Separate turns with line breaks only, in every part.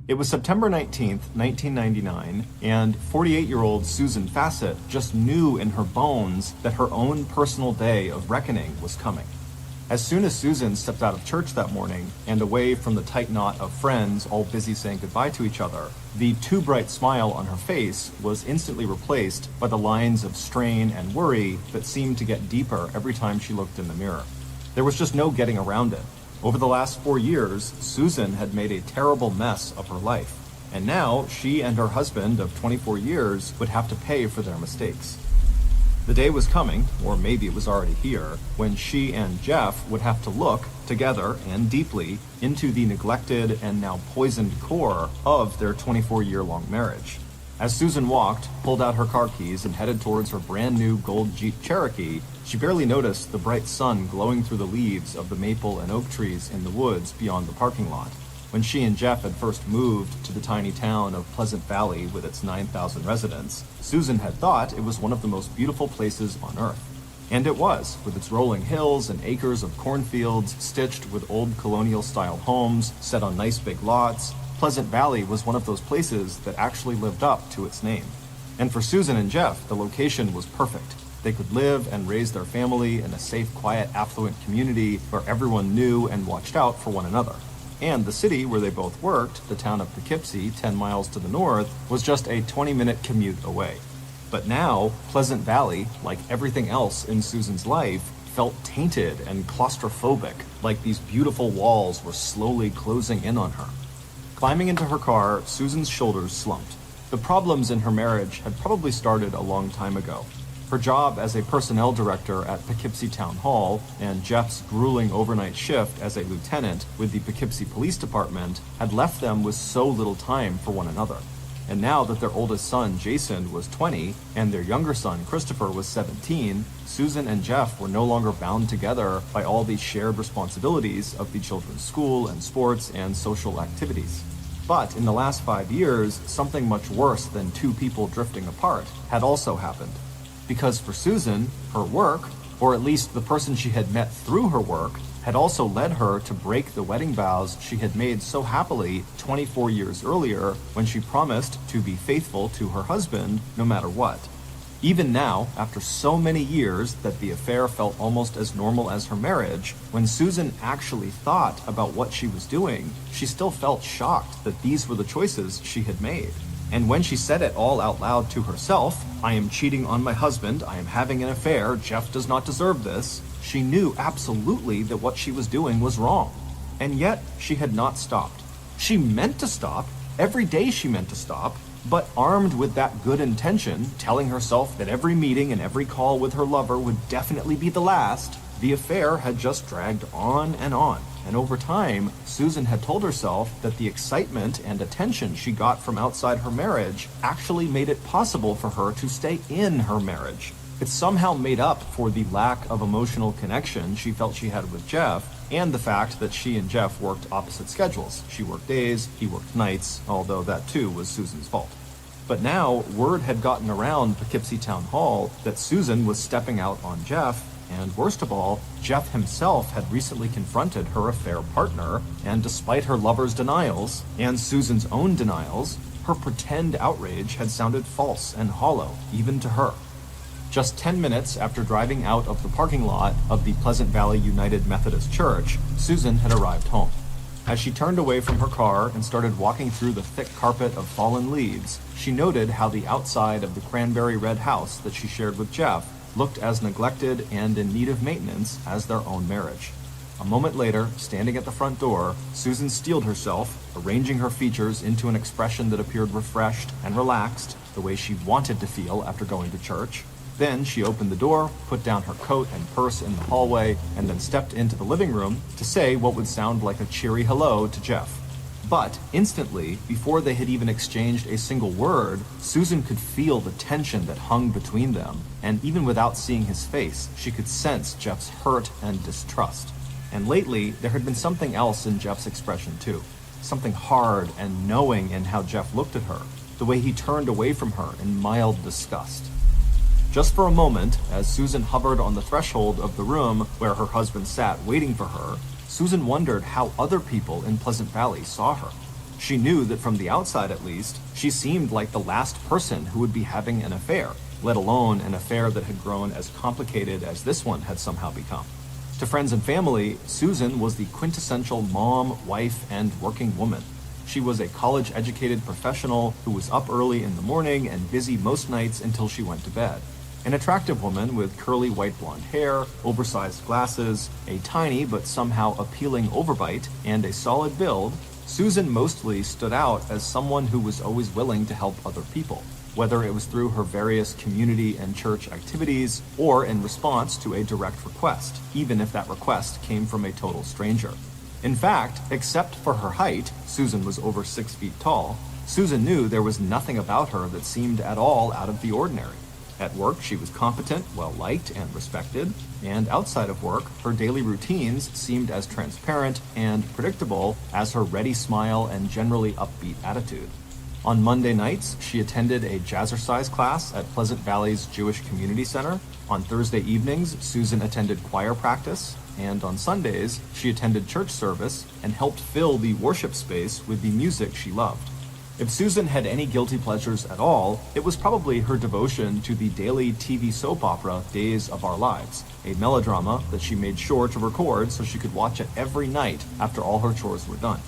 It was September 19th, 1999, and 48-year-old Susan Fassett just knew in her bones that her own personal day of reckoning was coming. As soon as Susan stepped out of church that morning and away from the tight knot of friends all busy saying goodbye to each other, the too bright smile on her face was instantly replaced by the lines of strain and worry that seemed to get deeper every time she looked in the mirror. There was just no getting around it. Over the last 4 years, Susan had made a terrible mess of her life, and now she and her husband of 24 years would have to pay for their mistakes. The day was coming, or maybe it was already here, when she and Jeff would have to look, together and deeply, into the neglected and now poisoned core of their 24-year-long marriage. As Susan walked, pulled out her car keys, and headed towards her brand new gold Jeep Cherokee, she barely noticed the bright sun glowing through the leaves of the maple and oak trees in the woods beyond the parking lot. When she and Jeff had first moved to the tiny town of Pleasant Valley with its 9,000 residents, Susan had thought it was one of the most beautiful places on earth. And it was, with its rolling hills and acres of cornfields stitched with old colonial-style homes set on nice big lots. Pleasant Valley was one of those places that actually lived up to its name. And for Susan and Jeff, the location was perfect. They could live and raise their family in a safe, quiet, affluent community where everyone knew and watched out for one another. And the city where they both worked, the town of Poughkeepsie, 10 miles to the north, was just a 20-minute commute away. But now, Pleasant Valley, like everything else in Susan's life, felt tainted and claustrophobic, like these beautiful walls were slowly closing in on her. Climbing into her car, Susan's shoulders slumped. The problems in her marriage had probably started a long time ago. Her job as a personnel director at Poughkeepsie Town Hall and Jeff's grueling overnight shift as a lieutenant with the Poughkeepsie Police Department had left them with so little time for one another. And now that their oldest son, Jason, was 20 and their younger son, Christopher, was 17, Susan and Jeff were no longer bound together by all the shared responsibilities of the children's school and sports and social activities. But in the last 5 years, something much worse than two people drifting apart had also happened. Because for Susan, her work, or at least the person she had met through her work, had also led her to break the wedding vows she had made so happily 24 years earlier when she promised to be faithful to her husband no matter what. Even now, after so many years that the affair felt almost as normal as her marriage, when Susan actually thought about what she was doing, she still felt shocked that these were the choices she had made. And when she said it all out loud to herself, "I am cheating on my husband, I am having an affair, Jeff does not deserve this," she knew absolutely that what she was doing was wrong. And yet, she had not stopped. She meant to stop, every day she meant to stop, but armed with that good intention, telling herself that every meeting and every call with her lover would definitely be the last, the affair had just dragged on. And over time, Susan had told herself that the excitement and attention she got from outside her marriage actually made it possible for her to stay in her marriage. It somehow made up for the lack of emotional connection she felt she had with Jeff, and the fact that she and Jeff worked opposite schedules. She worked days, he worked nights, although that too was Susan's fault. But now, word had gotten around Poughkeepsie Town Hall that Susan was stepping out on Jeff. And worst of all, Jeff himself had recently confronted her affair partner, and despite her lover's denials, and Susan's own denials, her pretend outrage had sounded false and hollow, even to her. Just 10 minutes after driving out of the parking lot of the Pleasant Valley United Methodist Church, Susan had arrived home. As she turned away from her car and started walking through the thick carpet of fallen leaves, she noted how the outside of the cranberry red house that she shared with Jeff looked as neglected and in need of maintenance as their own marriage. A moment later, standing at the front door, Susan steeled herself, arranging her features into an expression that appeared refreshed and relaxed, the way she wanted to feel after going to church. Then she opened the door, put down her coat and purse in the hallway, and then stepped into the living room to say what would sound like a cheery hello to Jeff. But instantly, before they had even exchanged a single word, Susan could feel the tension that hung between them, and even without seeing his face, she could sense Jeff's hurt and distrust. And lately, there had been something else in Jeff's expression too. Something hard and knowing in how Jeff looked at her, the way he turned away from her in mild disgust. Just for a moment, as Susan hovered on the threshold of the room where her husband sat waiting for her, Susan wondered how other people in Pleasant Valley saw her. She knew that from the outside at least, she seemed like the last person who would be having an affair, let alone an affair that had grown as complicated as this one had somehow become. To friends and family, Susan was the quintessential mom, wife, and working woman. She was a college-educated professional who was up early in the morning and busy most nights until she went to bed. An attractive woman with curly white blonde hair, oversized glasses, a tiny but somehow appealing overbite, and a solid build, Susan mostly stood out as someone who was always willing to help other people, whether it was through her various community and church activities or in response to a direct request, even if that request came from a total stranger. In fact, except for her height, Susan was over 6 feet tall, Susan knew there was nothing about her that seemed at all out of the ordinary. At work, she was competent, well-liked, and respected, and outside of work, her daily routines seemed as transparent and predictable as her ready smile and generally upbeat attitude. On Monday nights, she attended a jazzercise class at Pleasant Valley's Jewish Community Center. On Thursday evenings, Susan attended choir practice, and on Sundays, she attended church service and helped fill the worship space with the music she loved. If Susan had any guilty pleasures at all, it was probably her devotion to the daily TV soap opera Days of Our Lives, a melodrama that she made sure to record so she could watch it every night after all her chores were done.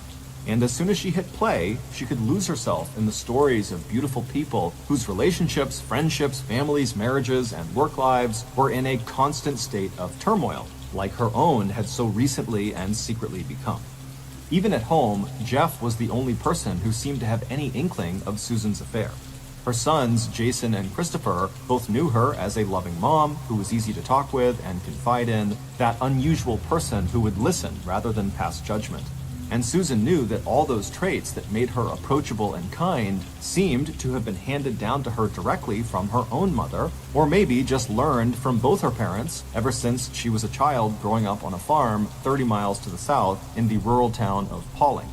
And as soon as she hit play, she could lose herself in the stories of beautiful people whose relationships, friendships, families, marriages, and work lives were in a constant state of turmoil, like her own had so recently and secretly become. Even at home, Jeff was the only person who seemed to have any inkling of Susan's affair. Her sons, Jason and Christopher, both knew her as a loving mom who was easy to talk with and confide in, that unusual person who would listen rather than pass judgment. And Susan knew that all those traits that made her approachable and kind seemed to have been handed down to her directly from her own mother, or maybe just learned from both her parents ever since she was a child growing up on a farm 30 miles to the south in the rural town of Pauling.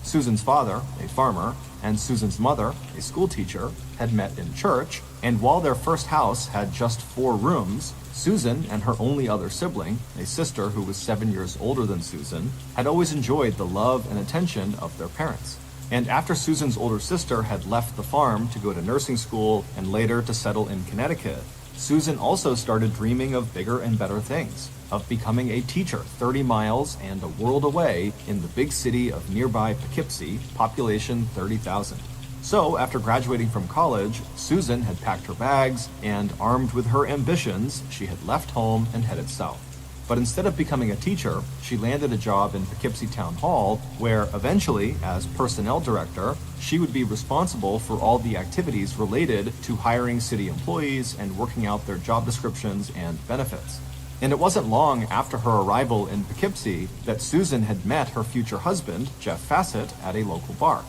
Susan's father, a farmer, and Susan's mother, a school teacher, had met in church, and while their first house had just 4 rooms, Susan and her only other sibling, a sister who was 7 years older than Susan, had always enjoyed the love and attention of their parents. And after Susan's older sister had left the farm to go to nursing school and later to settle in Connecticut, Susan also started dreaming of bigger and better things, of becoming a teacher 30 miles and a world away in the big city of nearby Poughkeepsie, population 30,000. So, after graduating from college, Susan had packed her bags, and armed with her ambitions, she had left home and headed south. But instead of becoming a teacher, she landed a job in Poughkeepsie Town Hall, where eventually, as personnel director, she would be responsible for all the activities related to hiring city employees and working out their job descriptions and benefits. And it wasn't long after her arrival in Poughkeepsie that Susan had met her future husband, Jeff Fassett, at a local bar.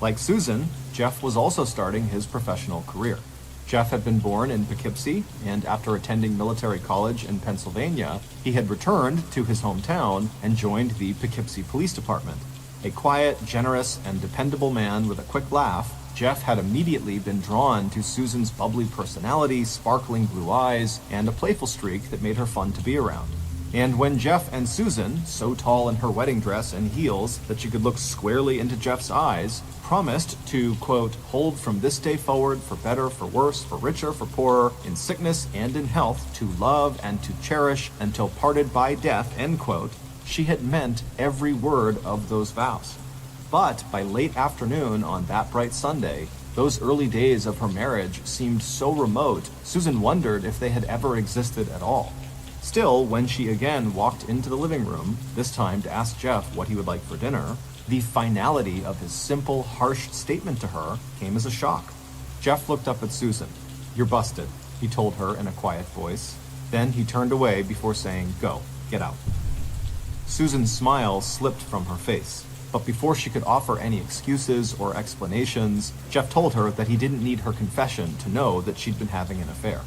Like Susan, Jeff was also starting his professional career. Jeff had been born in Poughkeepsie, and after attending military college in Pennsylvania, he had returned to his hometown and joined the Poughkeepsie Police Department. A quiet, generous, and dependable man with a quick laugh, Jeff had immediately been drawn to Susan's bubbly personality, sparkling blue eyes, and a playful streak that made her fun to be around. And when Jeff and Susan, so tall in her wedding dress and heels that she could look squarely into Jeff's eyes, promised to, quote, hold from this day forward for better, for worse, for richer, for poorer, in sickness and in health, to love and to cherish until parted by death, end quote, she had meant every word of those vows. But by late afternoon on that bright Sunday, those early days of her marriage seemed so remote, Susan wondered if they had ever existed at all. Still, when she again walked into the living room, this time to ask Jeff what he would like for dinner, the finality of his simple, harsh statement to her came as a shock. Jeff looked up at Susan. "You're busted," he told her in a quiet voice. Then he turned away before saying, "Go, get out." Susan's smile slipped from her face, but before she could offer any excuses or explanations, Jeff told her that he didn't need her confession to know that she'd been having an affair.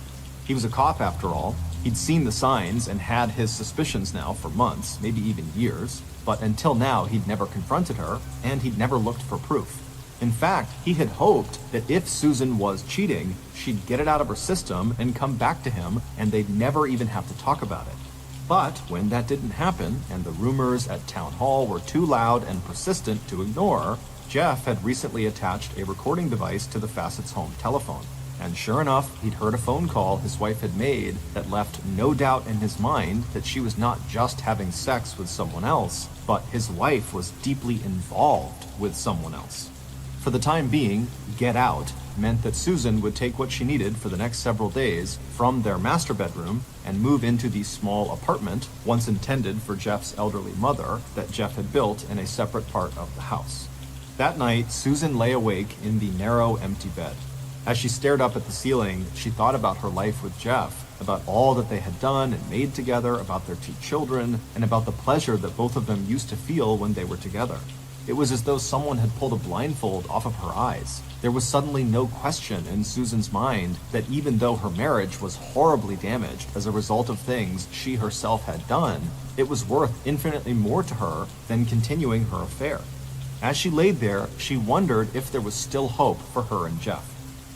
He was a cop after all. He'd seen the signs and had his suspicions now for months, maybe even years, but until now he'd never confronted her, and he'd never looked for proof. In fact, he had hoped that if Susan was cheating, she'd get it out of her system and come back to him, and they'd never even have to talk about it. But when that didn't happen, and the rumors at Town Hall were too loud and persistent to ignore, Jeff had recently attached a recording device to the Facets' home telephone. And sure enough, he'd heard a phone call his wife had made that left no doubt in his mind that she was not just having sex with someone else, but his wife was deeply involved with someone else. For the time being, get out meant that Susan would take what she needed for the next several days from their master bedroom and move into the small apartment once intended for Jeff's elderly mother that Jeff had built in a separate part of the house. That night, Susan lay awake in the narrow, empty bed. As she stared up at the ceiling, she thought about her life with Jeff, about all that they had done and made together, about their 2 children, and about the pleasure that both of them used to feel when they were together. It was as though someone had pulled a blindfold off of her eyes. There was suddenly no question in Susan's mind that even though her marriage was horribly damaged as a result of things she herself had done, it was worth infinitely more to her than continuing her affair. As she laid there, she wondered if there was still hope for her and Jeff.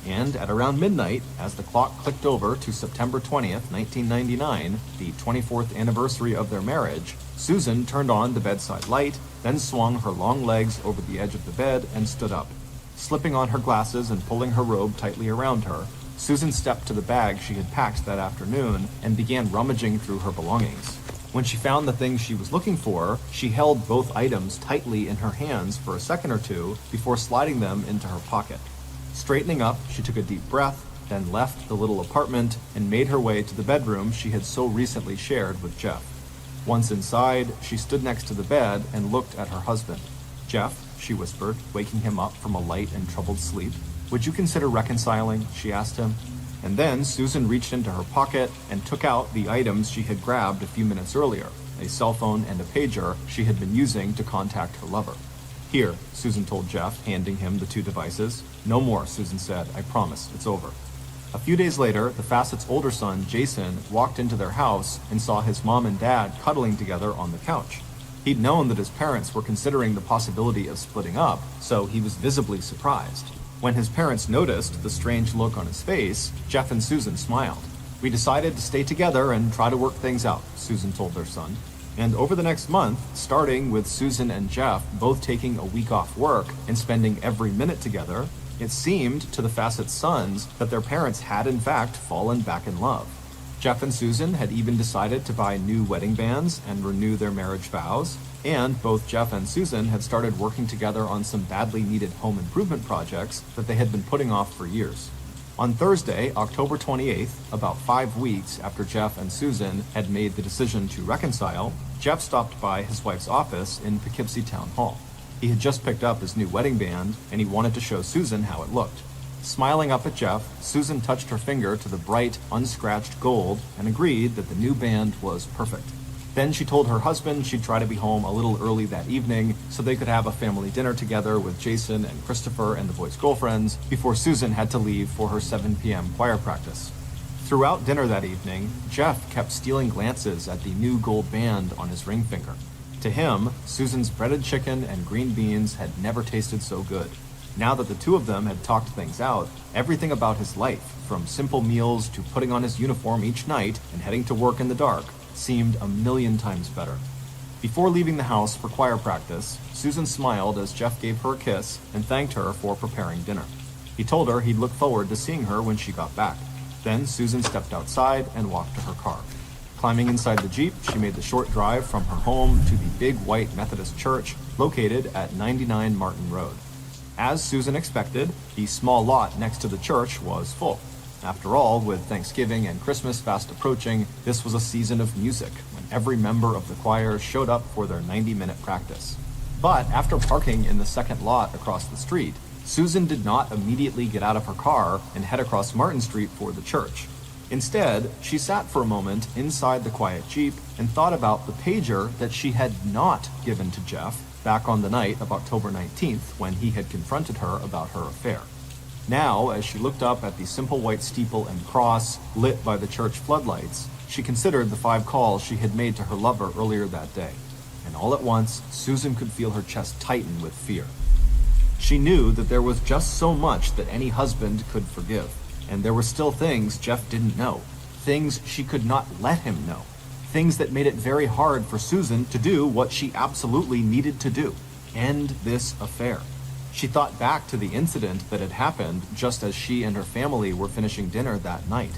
And at around midnight, as the clock clicked over to September 20th, 1999, the 24th anniversary of their marriage, Susan turned on the bedside light, then swung her long legs over the edge of the bed and stood up. Slipping on her glasses and pulling her robe tightly around her, Susan stepped to the bag she had packed that afternoon and began rummaging through her belongings. When she found the thing she was looking for, she held both items tightly in her hands for a second or two before sliding them into her pocket. Straightening up, she took a deep breath, then left the little apartment and made her way to the bedroom she had so recently shared with Jeff. Once inside, she stood next to the bed and looked at her husband. "Jeff," she whispered, waking him up from a light and troubled sleep. "Would you consider reconciling?" she asked him. And then Susan reached into her pocket and took out the items she had grabbed a few minutes earlier, a cell phone and a pager she had been using to contact her lover. "Here," Susan told Jeff, handing him the 2 devices. "No more," Susan said. "I promise, it's over." A few days later, the Facets' older son, Jason, walked into their house and saw his mom and dad cuddling together on the couch. He'd known that his parents were considering the possibility of splitting up, so he was visibly surprised. When his parents noticed the strange look on his face, Jeff and Susan smiled. "We decided to stay together and try to work things out," Susan told their son. And over the next month, starting with Susan and Jeff both taking a week off work and spending every minute together, it seemed to the Facets' sons that their parents had in fact fallen back in love. Jeff and Susan had even decided to buy new wedding bands and renew their marriage vows, and both Jeff and Susan had started working together on some badly needed home improvement projects that they had been putting off for years. On Thursday, October 28th, about 5 weeks after Jeff and Susan had made the decision to reconcile, Jeff stopped by his wife's office in Poughkeepsie Town Hall. He had just picked up his new wedding band, and he wanted to show Susan how it looked. Smiling up at Jeff, Susan touched her finger to the bright, unscratched gold and agreed that the new band was perfect. Then she told her husband she'd try to be home a little early that evening so they could have a family dinner together with Jason and Christopher and the boys' girlfriends before Susan had to leave for her 7 p.m. choir practice. Throughout dinner that evening, Jeff kept stealing glances at the new gold band on his ring finger. To him, Susan's breaded chicken and green beans had never tasted so good. Now that the 2 of them had talked things out, everything about his life, from simple meals to putting on his uniform each night and heading to work in the dark, seemed a million times better. Before leaving the house for choir practice, Susan smiled as Jeff gave her a kiss and thanked her for preparing dinner. He told her he'd look forward to seeing her when she got back. Then Susan stepped outside and walked to her car. Climbing inside the Jeep, she made the short drive from her home to the big white Methodist church located at 99 Martin Road. As Susan expected, the small lot next to the church was full. After all, with Thanksgiving and Christmas fast approaching, this was a season of music when every member of the choir showed up for their 90-minute practice. But after parking in the second lot across the street, Susan did not immediately get out of her car and head across Martin Street for the church. Instead, she sat for a moment inside the quiet Jeep and thought about the pager that she had not given to Jeff back on the night of October 19th when he had confronted her about her affair. Now, as she looked up at the simple white steeple and cross lit by the church floodlights, she considered the 5 calls she had made to her lover earlier that day. And all at once, Susan could feel her chest tighten with fear. She knew that there was just so much that any husband could forgive, and there were still things Jeff didn't know, things she could not let him know, things that made it very hard for Susan to do what she absolutely needed to do, end this affair. She thought back to the incident that had happened just as she and her family were finishing dinner that night.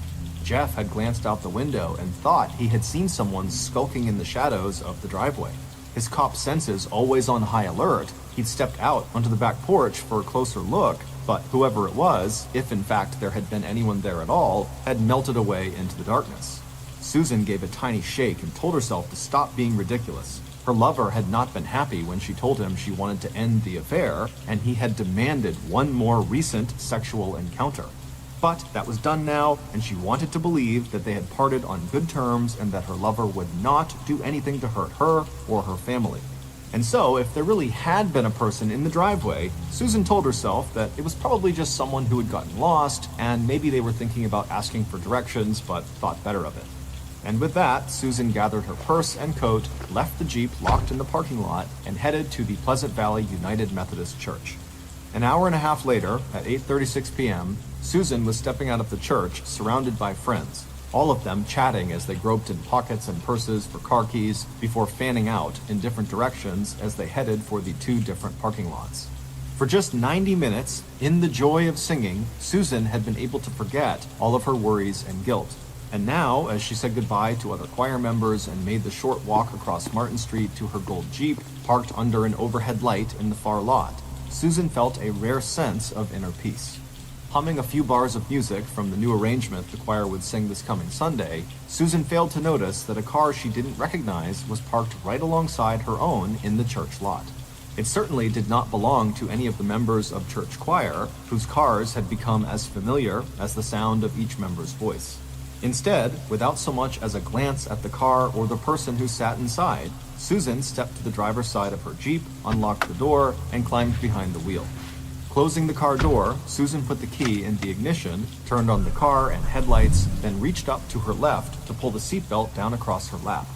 Jeff had glanced out the window and thought he had seen someone skulking in the shadows of the driveway. His cop senses always on high alert, he'd stepped out onto the back porch for a closer look, but whoever it was, if in fact there had been anyone there at all, had melted away into the darkness. Susan gave a tiny shake and told herself to stop being ridiculous. Her lover had not been happy when she told him she wanted to end the affair, and he had demanded one more recent sexual encounter. But that was done now, and she wanted to believe that they had parted on good terms and that her lover would not do anything to hurt her or her family. And so, if there really had been a person in the driveway, Susan told herself that it was probably just someone who had gotten lost, and maybe they were thinking about asking for directions but thought better of it. And with that, Susan gathered her purse and coat, left the Jeep locked in the parking lot, and headed to the Pleasant Valley United Methodist Church. An hour and a half later, at 8:36 p.m., Susan was stepping out of the church, surrounded by friends, all of them chatting as they groped in pockets and purses for car keys before fanning out in different directions as they headed for the two different parking lots. For just 90 minutes, in the joy of singing, Susan had been able to forget all of her worries and guilt. And now, as she said goodbye to other choir members and made the short walk across Martin Street to her gold Jeep, parked under an overhead light in the far lot, Susan felt a rare sense of inner peace. Humming a few bars of music from the new arrangement the choir would sing this coming Sunday, Susan failed to notice that a car she didn't recognize was parked right alongside her own in the church lot. It certainly did not belong to any of the members of church choir, whose cars had become as familiar as the sound of each member's voice. Instead, without so much as a glance at the car or the person who sat inside, Susan stepped to the driver's side of her Jeep, unlocked the door, and climbed behind the wheel. Closing the car door, Susan put the key in the ignition, turned on the car and headlights, then reached up to her left to pull the seatbelt down across her lap.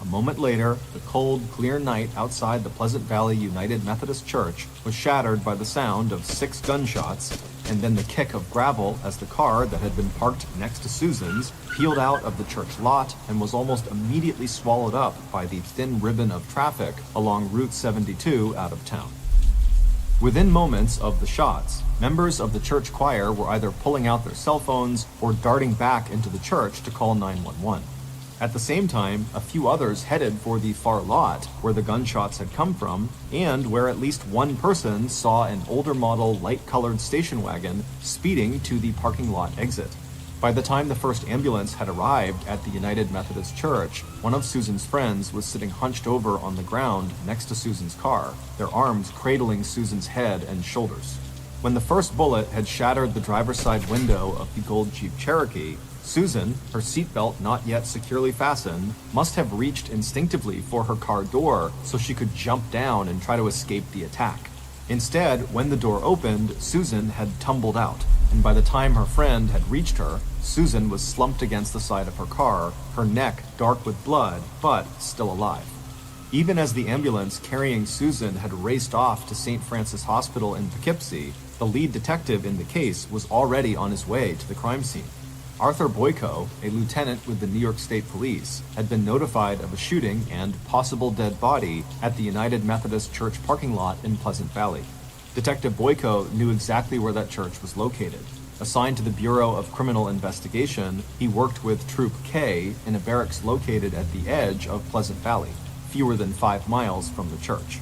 A moment later, the cold, clear night outside the Pleasant Valley United Methodist Church was shattered by the sound of 6 gunshots, and then the kick of gravel as the car that had been parked next to Susan's peeled out of the church lot and was almost immediately swallowed up by the thin ribbon of traffic along Route 72 out of town. Within moments of the shots, members of the church choir were either pulling out their cell phones or darting back into the church to call 911. At the same time, a few others headed for the far lot where the gunshots had come from, and where at least one person saw an older model light-colored station wagon speeding to the parking lot exit. By the time the first ambulance had arrived at the United Methodist Church, one of Susan's friends was sitting hunched over on the ground next to Susan's car, their arms cradling Susan's head and shoulders. When the first bullet had shattered the driver's side window of the gold Jeep Cherokee, Susan, her seatbelt not yet securely fastened, must have reached instinctively for her car door so she could jump down and try to escape the attack. Instead, when the door opened, Susan had tumbled out, and by the time her friend had reached her, Susan was slumped against the side of her car, her neck dark with blood, but still alive. Even as the ambulance carrying Susan had raced off to St. Francis Hospital in Poughkeepsie, the lead detective in the case was already on his way to the crime scene. Arthur Boyko, a lieutenant with the New York State Police, had been notified of a shooting and possible dead body at the United Methodist Church parking lot in Pleasant Valley. Detective Boyko knew exactly where that church was located. Assigned to the Bureau of Criminal Investigation, he worked with Troop K in a barracks located at the edge of Pleasant Valley, fewer than 5 miles from the church.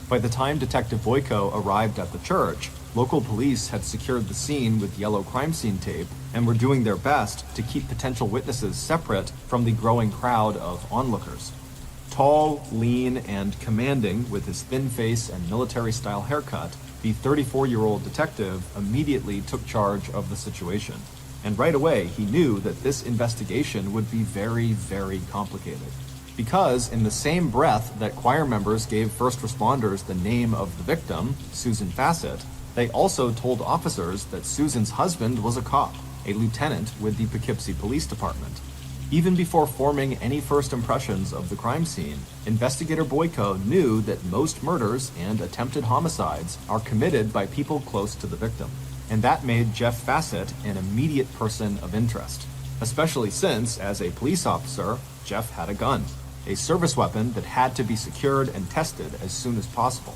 By the time Detective Boyko arrived at the church, local police had secured the scene with yellow crime scene tape and were doing their best to keep potential witnesses separate from the growing crowd of onlookers. Tall, lean, and commanding with his thin face and military-style haircut, the 34-year-old detective immediately took charge of the situation. And right away, he knew that this investigation would be very, very complicated. Because in the same breath that choir members gave first responders the name of the victim, Susan Fassett, they also told officers that Susan's husband was a cop, a lieutenant with the Poughkeepsie Police Department. Even before forming any first impressions of the crime scene, Investigator Boyko knew that most murders and attempted homicides are committed by people close to the victim. And that made Jeff Fassett an immediate person of interest, especially since, as a police officer, Jeff had a gun, a service weapon that had to be secured and tested as soon as possible.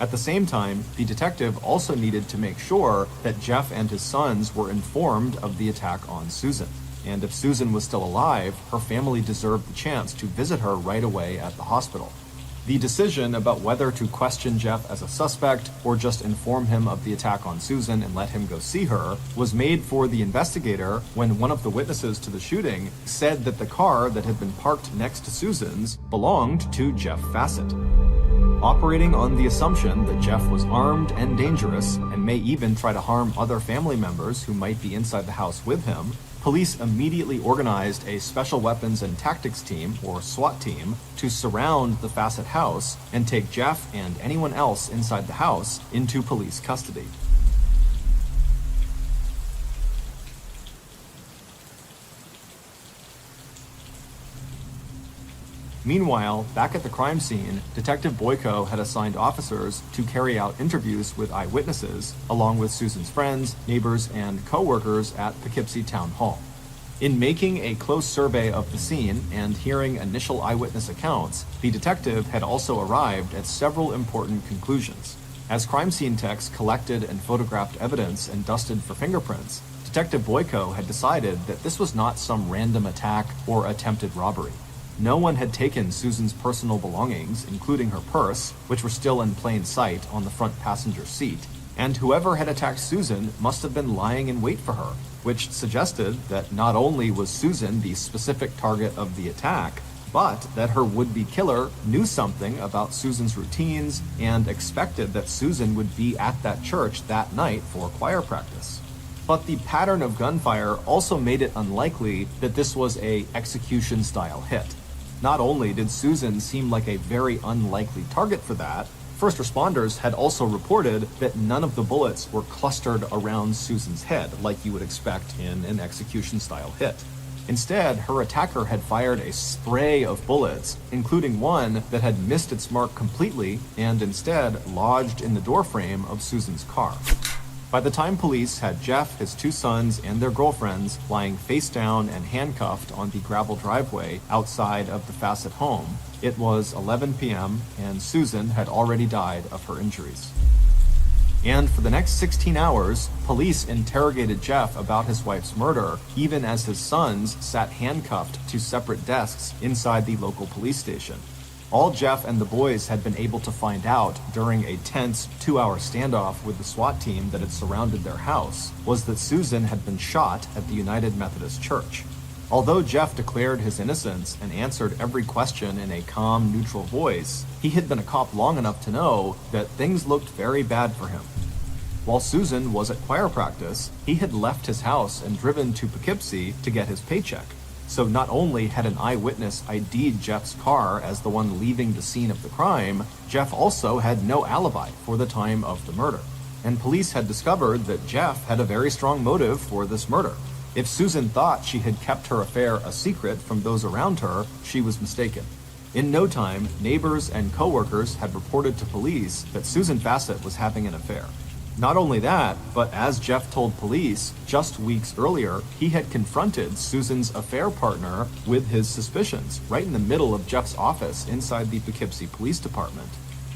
At the same time, the detective also needed to make sure that Jeff and his sons were informed of the attack on Susan. And if Susan was still alive, her family deserved the chance to visit her right away at the hospital. The decision about whether to question Jeff as a suspect or just inform him of the attack on Susan and let him go see her was made for the investigator when one of the witnesses to the shooting said that the car that had been parked next to Susan's belonged to Jeff Fassett. Operating on the assumption that Jeff was armed and dangerous and may even try to harm other family members who might be inside the house with him, police immediately organized a Special Weapons and Tactics Team, or SWAT team, to surround the Fassett house and take Jeff and anyone else inside the house into police custody. Meanwhile, back at the crime scene, Detective Boyko had assigned officers to carry out interviews with eyewitnesses, along with Susan's friends, neighbors, and co-workers at Poughkeepsie Town Hall. In making a close survey of the scene and hearing initial eyewitness accounts, the detective had also arrived at several important conclusions. As crime scene techs collected and photographed evidence and dusted for fingerprints, Detective Boyko had decided that this was not some random attack or attempted robbery. No one had taken Susan's personal belongings, including her purse, which were still in plain sight on the front passenger seat, and whoever had attacked Susan must have been lying in wait for her, which suggested that not only was Susan the specific target of the attack, but that her would-be killer knew something about Susan's routines and expected that Susan would be at that church that night for choir practice. But the pattern of gunfire also made it unlikely that this was an execution-style hit. Not only did Susan seem like a very unlikely target for that, first responders had also reported that none of the bullets were clustered around Susan's head like you would expect in an execution-style hit. Instead, her attacker had fired a spray of bullets, including one that had missed its mark completely and instead lodged in the doorframe of Susan's car. By the time police had Jeff, his two sons, and their girlfriends lying face down and handcuffed on the gravel driveway outside of the Fassett home, it was 11 p.m. and Susan had already died of her injuries. And for the next 16 hours, police interrogated Jeff about his wife's murder, even as his sons sat handcuffed to separate desks inside the local police station. All Jeff and the boys had been able to find out during a tense 2-hour standoff with the SWAT team that had surrounded their house was that Susan had been shot at the United Methodist Church. Although Jeff declared his innocence and answered every question in a calm, neutral voice, he had been a cop long enough to know that things looked very bad for him. While Susan was at choir practice, he had left his house and driven to Poughkeepsie to get his paycheck. So not only had an eyewitness ID'd Jeff's car as the one leaving the scene of the crime, Jeff also had no alibi for the time of the murder. And police had discovered that Jeff had a very strong motive for this murder. If Susan thought she had kept her affair a secret from those around her, she was mistaken. In no time, neighbors and co-workers had reported to police that Susan Fassett was having an affair. Not only that, but as Jeff told police, just weeks earlier, he had confronted Susan's affair partner with his suspicions, right in the middle of Jeff's office inside the Poughkeepsie Police Department.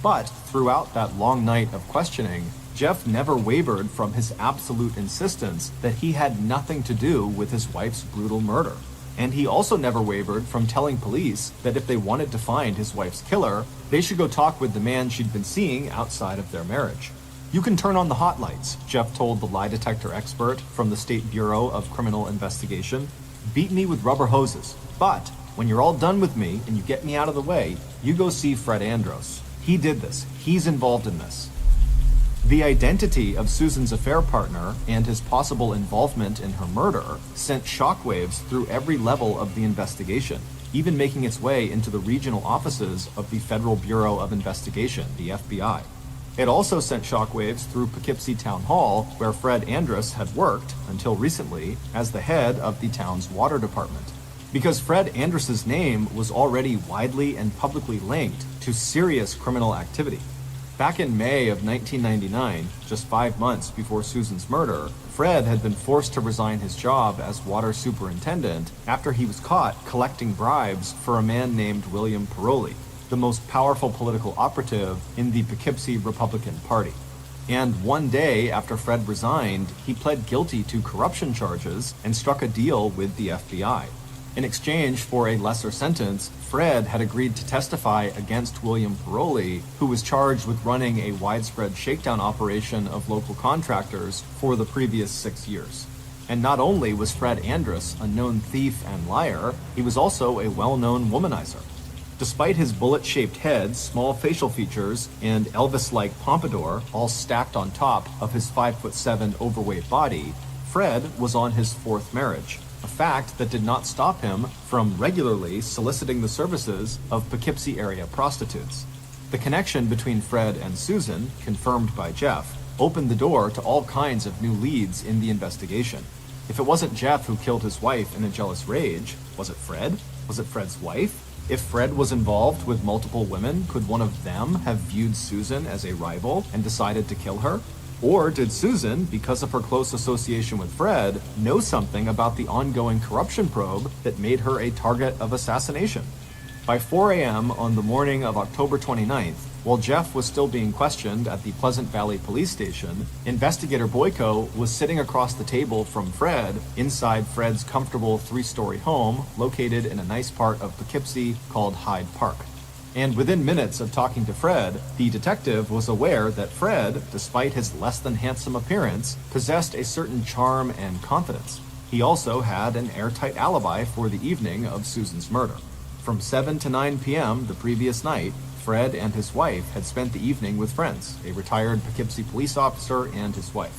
But throughout that long night of questioning, Jeff never wavered from his absolute insistence that he had nothing to do with his wife's brutal murder. And he also never wavered from telling police that if they wanted to find his wife's killer, they should go talk with the man she'd been seeing outside of their marriage. "You can turn on the hot lights," Jeff told the lie detector expert from the State Bureau of Criminal Investigation. "Beat me with rubber hoses. But when you're all done with me and you get me out of the way, you go see Fred Andros. He did this. He's involved in this." The identity of Susan's affair partner and his possible involvement in her murder sent shockwaves through every level of the investigation, even making its way into the regional offices of the Federal Bureau of Investigation, the FBI. It also sent shockwaves through Poughkeepsie Town Hall, where Fred Andrus had worked, until recently, as the head of the town's water department. Because Fred Andrus's name was already widely and publicly linked to serious criminal activity. Back in May of 1999, just 5 months before Susan's murder, Fred had been forced to resign his job as water superintendent after he was caught collecting bribes for a man named William Paroli. the most powerful political operative in the Poughkeepsie Republican Party. And one day after Fred resigned, he pled guilty to corruption charges and struck a deal with the FBI. In exchange for a lesser sentence, Fred had agreed to testify against William Paroli, who was charged with running a widespread shakedown operation of local contractors for the previous 6 years. And not only was Fred Andrus a known thief and liar, he was also a well-known womanizer. Despite his bullet-shaped head, small facial features, and Elvis-like pompadour all stacked on top of his 5'7" overweight body, Fred was on his 4th marriage, a fact that did not stop him from regularly soliciting the services of Poughkeepsie area prostitutes. The connection between Fred and Susan, confirmed by Jeff, opened the door to all kinds of new leads in the investigation. If it wasn't Jeff who killed his wife in a jealous rage, was it Fred? Was it Fred's wife? If Fred was involved with multiple women, could one of them have viewed Susan as a rival and decided to kill her? Or did Susan, because of her close association with Fred, know something about the ongoing corruption probe that made her a target of assassination? By 4 a.m. on the morning of October 29th, while Jeff was still being questioned at the Pleasant Valley Police Station, investigator Boyko was sitting across the table from Fred inside Fred's comfortable 3-story home located in a nice part of Poughkeepsie called Hyde Park. And within minutes of talking to Fred, the detective was aware that Fred, despite his less-than-handsome appearance, possessed a certain charm and confidence. He also had an airtight alibi for the evening of Susan's murder. From 7 to 9 p.m. the previous night, Fred and his wife had spent the evening with friends, a retired Poughkeepsie police officer and his wife.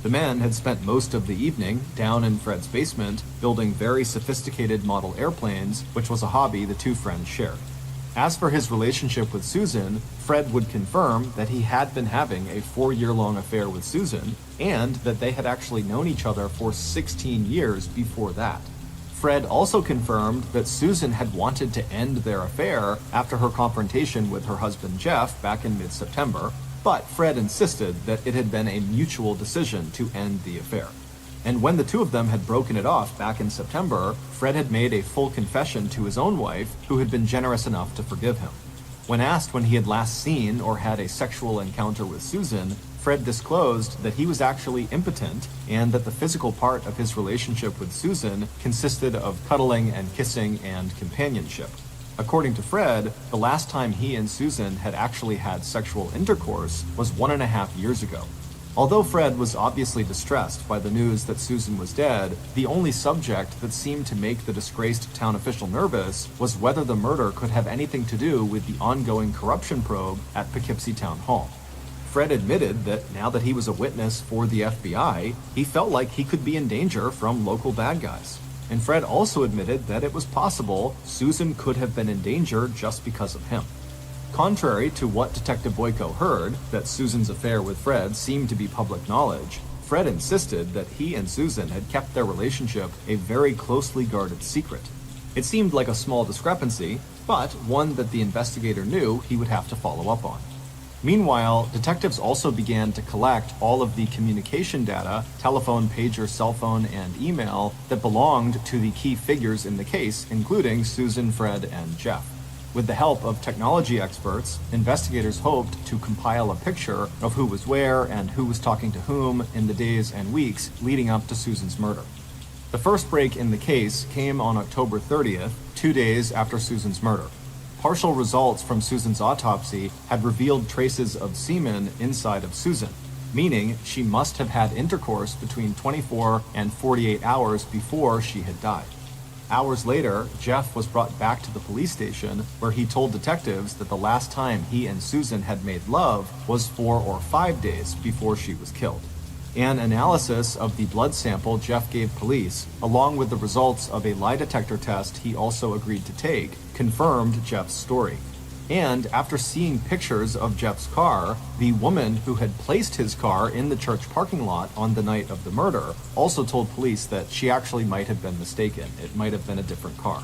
The men had spent most of the evening down in Fred's basement building very sophisticated model airplanes, which was a hobby the two friends shared. As for his relationship with Susan, Fred would confirm that he had been having a 4-year-long affair with Susan, and that they had actually known each other for 16 years before that. Fred also confirmed that Susan had wanted to end their affair after her confrontation with her husband Jeff back in mid-September, but Fred insisted that it had been a mutual decision to end the affair. And when the two of them had broken it off back in September, Fred had made a full confession to his own wife, who had been generous enough to forgive him. When asked when he had last seen or had a sexual encounter with Susan, Fred disclosed that he was actually impotent and that the physical part of his relationship with Susan consisted of cuddling and kissing and companionship. According to Fred, the last time he and Susan had actually had sexual intercourse was 1.5 years ago. Although Fred was obviously distressed by the news that Susan was dead, the only subject that seemed to make the disgraced town official nervous was whether the murder could have anything to do with the ongoing corruption probe at Poughkeepsie Town Hall. Fred admitted that now that he was a witness for the FBI, he felt like he could be in danger from local bad guys. And Fred also admitted that it was possible Susan could have been in danger just because of him. Contrary to what Detective Boyko heard, that Susan's affair with Fred seemed to be public knowledge, Fred insisted that he and Susan had kept their relationship a very closely guarded secret. It seemed like a small discrepancy, but one that the investigator knew he would have to follow up on. Meanwhile, detectives also began to collect all of the communication data, telephone, pager, cell phone, and email that belonged to the key figures in the case, including Susan, Fred, and Jeff. With the help of technology experts, investigators hoped to compile a picture of who was where and who was talking to whom in the days and weeks leading up to Susan's murder. The first break in the case came on October 30th, 2 days after Susan's murder. Partial results from Susan's autopsy had revealed traces of semen inside of Susan, meaning she must have had intercourse between 24 and 48 hours before she had died. Hours later, Jeff was brought back to the police station where he told detectives that the last time he and Susan had made love was 4 or 5 days before she was killed. An analysis of the blood sample Jeff gave police, along with the results of a lie detector test he also agreed to take, confirmed Jeff's story. And after seeing pictures of Jeff's car, the woman who had placed his car in the church parking lot on the night of the murder also told police that she actually might have been mistaken. It might have been a different car.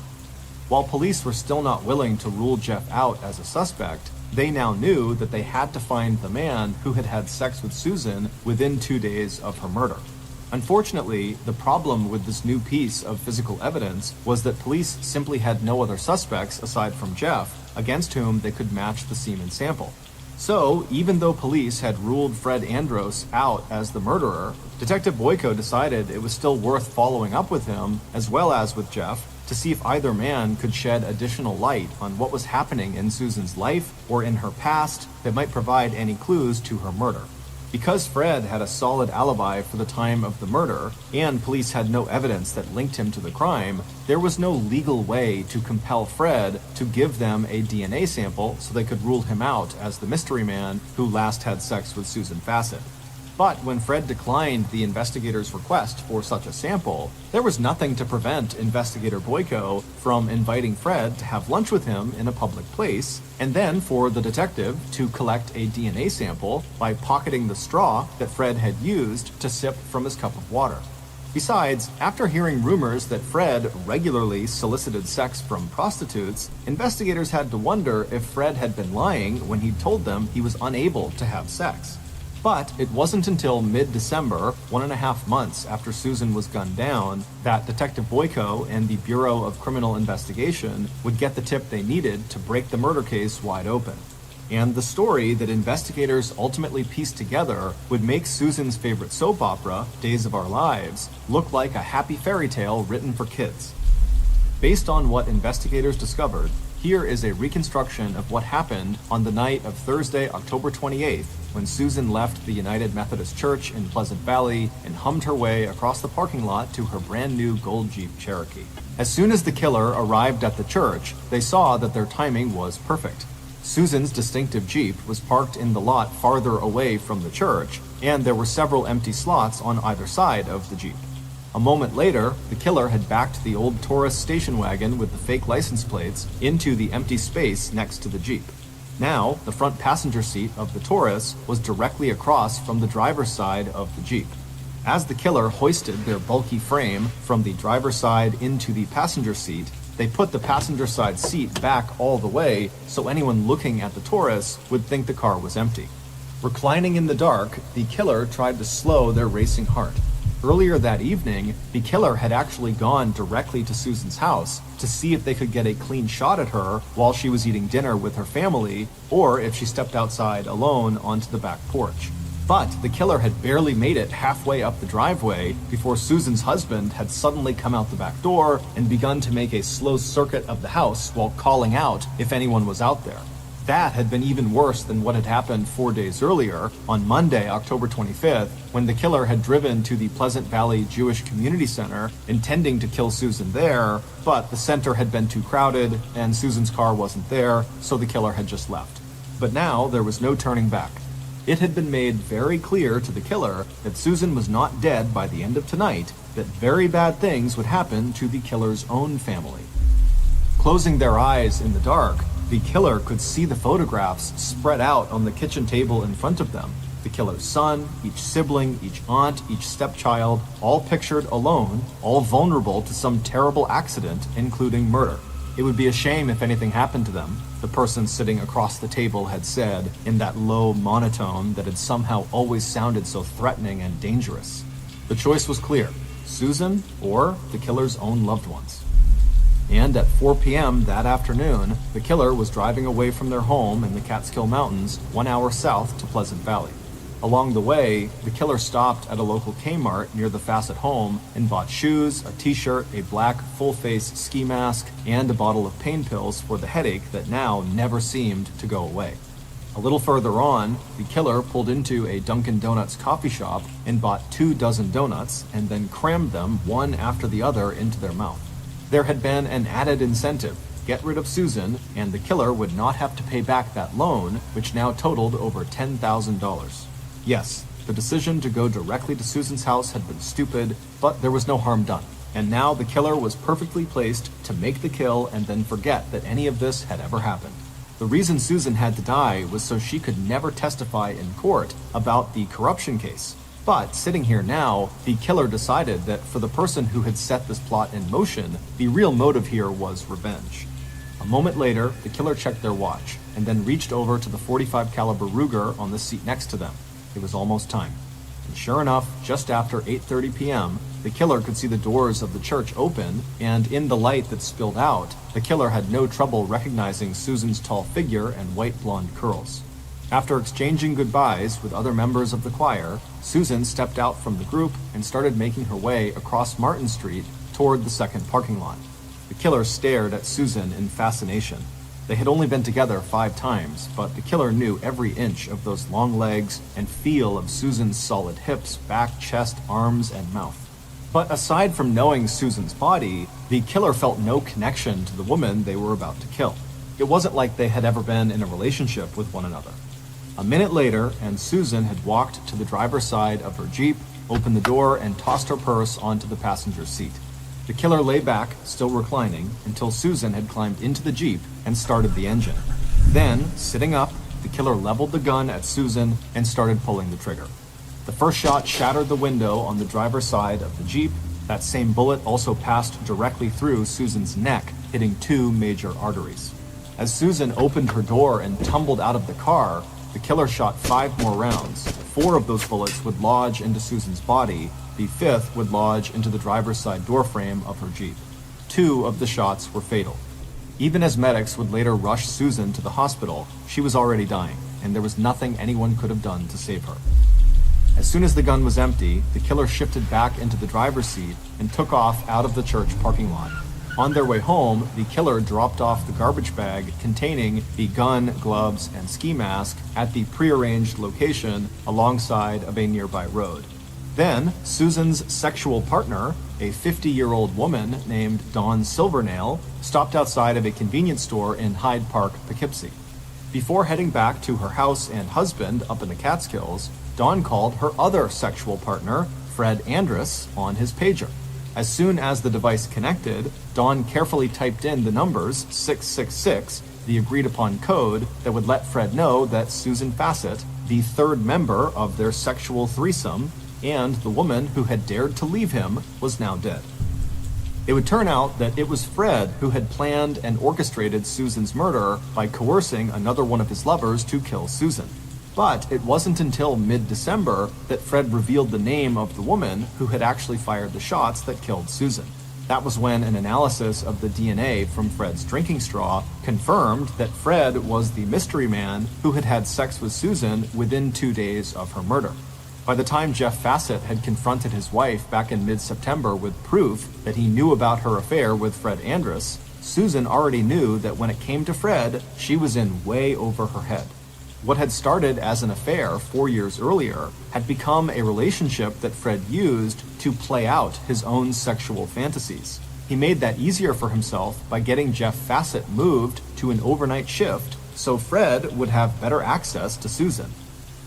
While police were still not willing to rule Jeff out as a suspect, they now knew that they had to find the man who had had sex with Susan within 2 days of her murder. Unfortunately, the problem with this new piece of physical evidence was that police simply had no other suspects aside from Jeff, against whom they could match the semen sample. So, even though police had ruled Fred Andros out as the murderer, Detective Boyko decided it was still worth following up with him, as well as with Jeff, to see if either man could shed additional light on what was happening in Susan's life or in her past that might provide any clues to her murder. Because Fred had a solid alibi for the time of the murder, and police had no evidence that linked him to the crime, there was no legal way to compel Fred to give them a DNA sample so they could rule him out as the mystery man who last had sex with Susan Fassett. But when Fred declined the investigators' request for such a sample, there was nothing to prevent Investigator Boyko from inviting Fred to have lunch with him in a public place, and then for the detective to collect a DNA sample by pocketing the straw that Fred had used to sip from his cup of water. Besides, after hearing rumors that Fred regularly solicited sex from prostitutes, investigators had to wonder if Fred had been lying when he told them he was unable to have sex. But it wasn't until mid-December, 1.5 months after Susan was gunned down, that Detective Boyko and the Bureau of Criminal Investigation would get the tip they needed to break the murder case wide open. And the story that investigators ultimately pieced together would make Susan's favorite soap opera, Days of Our Lives, look like a happy fairy tale written for kids. Based on what investigators discovered, here is a reconstruction of what happened on the night of Thursday, October 28th, when Susan left the United Methodist Church in Pleasant Valley and hummed her way across the parking lot to her brand new gold Jeep Cherokee. As soon as the killer arrived at the church, they saw that their timing was perfect. Susan's distinctive Jeep was parked in the lot farther away from the church, and there were several empty slots on either side of the Jeep. A moment later, the killer had backed the old Taurus station wagon with the fake license plates into the empty space next to the Jeep. Now, the front passenger seat of the Taurus was directly across from the driver's side of the Jeep. As the killer hoisted their bulky frame from the driver's side into the passenger seat, they put the passenger side seat back all the way so anyone looking at the Taurus would think the car was empty. Reclining in the dark, the killer tried to slow their racing heart. Earlier that evening, the killer had actually gone directly to Susan's house to see if they could get a clean shot at her while she was eating dinner with her family, or if she stepped outside alone onto the back porch. But the killer had barely made it halfway up the driveway before Susan's husband had suddenly come out the back door and begun to make a slow circuit of the house while calling out if anyone was out there. That had been even worse than what had happened 4 days earlier, on Monday, October 25th, when the killer had driven to the Pleasant Valley Jewish Community Center, intending to kill Susan there, but the center had been too crowded, and Susan's car wasn't there, so the killer had just left. But now there was no turning back. It had been made very clear to the killer that Susan was not dead by the end of tonight, that very bad things would happen to the killer's own family. Closing their eyes in the dark, the killer could see the photographs spread out on the kitchen table in front of them. The killer's son, each sibling, each aunt, each stepchild, all pictured alone, all vulnerable to some terrible accident, including murder. It would be a shame if anything happened to them, the person sitting across the table had said in that low monotone that had somehow always sounded so threatening and dangerous. The choice was clear: Susan or the killer's own loved ones. And at 4 p.m. that afternoon, the killer was driving away from their home in the Catskill Mountains, 1 hour south to Pleasant Valley. Along the way, the killer stopped at a local Kmart near the Fassett home and bought shoes, a t-shirt, a black full-face ski mask, and a bottle of pain pills for the headache that now never seemed to go away. A little further on, the killer pulled into a Dunkin' Donuts coffee shop and bought 24 donuts and then crammed them one after the other into their mouth. There had been an added incentive: get rid of Susan, and the killer would not have to pay back that loan, which now totaled over $10,000. Yes, the decision to go directly to Susan's house had been stupid, but there was no harm done. And now the killer was perfectly placed to make the kill and then forget that any of this had ever happened. The reason Susan had to die was so she could never testify in court about the corruption case. But sitting here now, the killer decided that for the person who had set this plot in motion, the real motive here was revenge. A moment later, the killer checked their watch and then reached over to the .45 caliber Ruger on the seat next to them. It was almost time. And sure enough, just after 8:30 p.m., the killer could see the doors of the church open, and in the light that spilled out, the killer had no trouble recognizing Susan's tall figure and white blonde curls. After exchanging goodbyes with other members of the choir, Susan stepped out from the group and started making her way across Martin Street toward the second parking lot. The killer stared at Susan in fascination. They had only been together 5 times, but the killer knew every inch of those long legs and feel of Susan's solid hips, back, chest, arms, and mouth. But aside from knowing Susan's body, the killer felt no connection to the woman they were about to kill. It wasn't like they had ever been in a relationship with one another. A minute later, and Susan had walked to the driver's side of her Jeep, opened the door, and tossed her purse onto the passenger seat. The killer lay back, still reclining, until Susan had climbed into the Jeep and started the engine. Then, sitting up, the killer leveled the gun at Susan and started pulling the trigger. The first shot shattered the window on the driver's side of the Jeep. That same bullet also passed directly through Susan's neck, hitting 2 major arteries. As Susan opened her door and tumbled out of the car, the killer shot 5 more rounds. 4 of those bullets would lodge into Susan's body. The 5th would lodge into the driver's side door frame of her Jeep. 2 of the shots were fatal. Even as medics would later rush Susan to the hospital, she was already dying, and there was nothing anyone could have done to save her. As soon as the gun was empty, the killer shifted back into the driver's seat and took off out of the church parking lot. On their way home, the killer dropped off the garbage bag containing the gun, gloves, and ski mask at the prearranged location alongside of a nearby road. Then, Susan's sexual partner, a 50-year-old woman named Dawn Silvernail, stopped outside of a convenience store in Hyde Park, Poughkeepsie. Before heading back to her house and husband up in the Catskills, Dawn called her other sexual partner, Fred Andrus, on his pager. As soon as the device connected, Dawn carefully typed in the numbers 666, the agreed-upon code that would let Fred know that Susan Fassett, the 3rd member of their sexual threesome, and the woman who had dared to leave him, was now dead. It would turn out that it was Fred who had planned and orchestrated Susan's murder by coercing another one of his lovers to kill Susan. But it wasn't until mid-December that Fred revealed the name of the woman who had actually fired the shots that killed Susan. That was when an analysis of the DNA from Fred's drinking straw confirmed that Fred was the mystery man who had had sex with Susan within 2 days of her murder. By the time Jeff Fassett had confronted his wife back in mid-September with proof that he knew about her affair with Fred Andrus, Susan already knew that when it came to Fred, she was in way over her head. What had started as an affair 4 years earlier had become a relationship that Fred used to play out his own sexual fantasies. He made that easier for himself by getting Jeff Fassett moved to an overnight shift so Fred would have better access to Susan.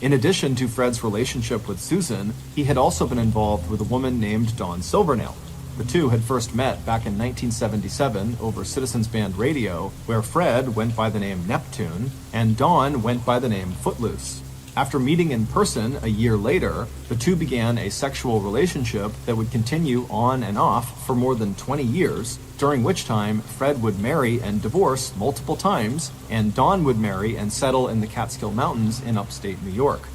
In addition to Fred's relationship with Susan, he had also been involved with a woman named Dawn Silvernail. The two had first met back in 1977 over Citizens Band Radio, where Fred went by the name Neptune and Dawn went by the name Footloose. After meeting in person a year later, the two began a sexual relationship that would continue on and off for more than 20 years, during which time Fred would marry and divorce multiple times, and Dawn would marry and settle in the Catskill Mountains in upstate New York.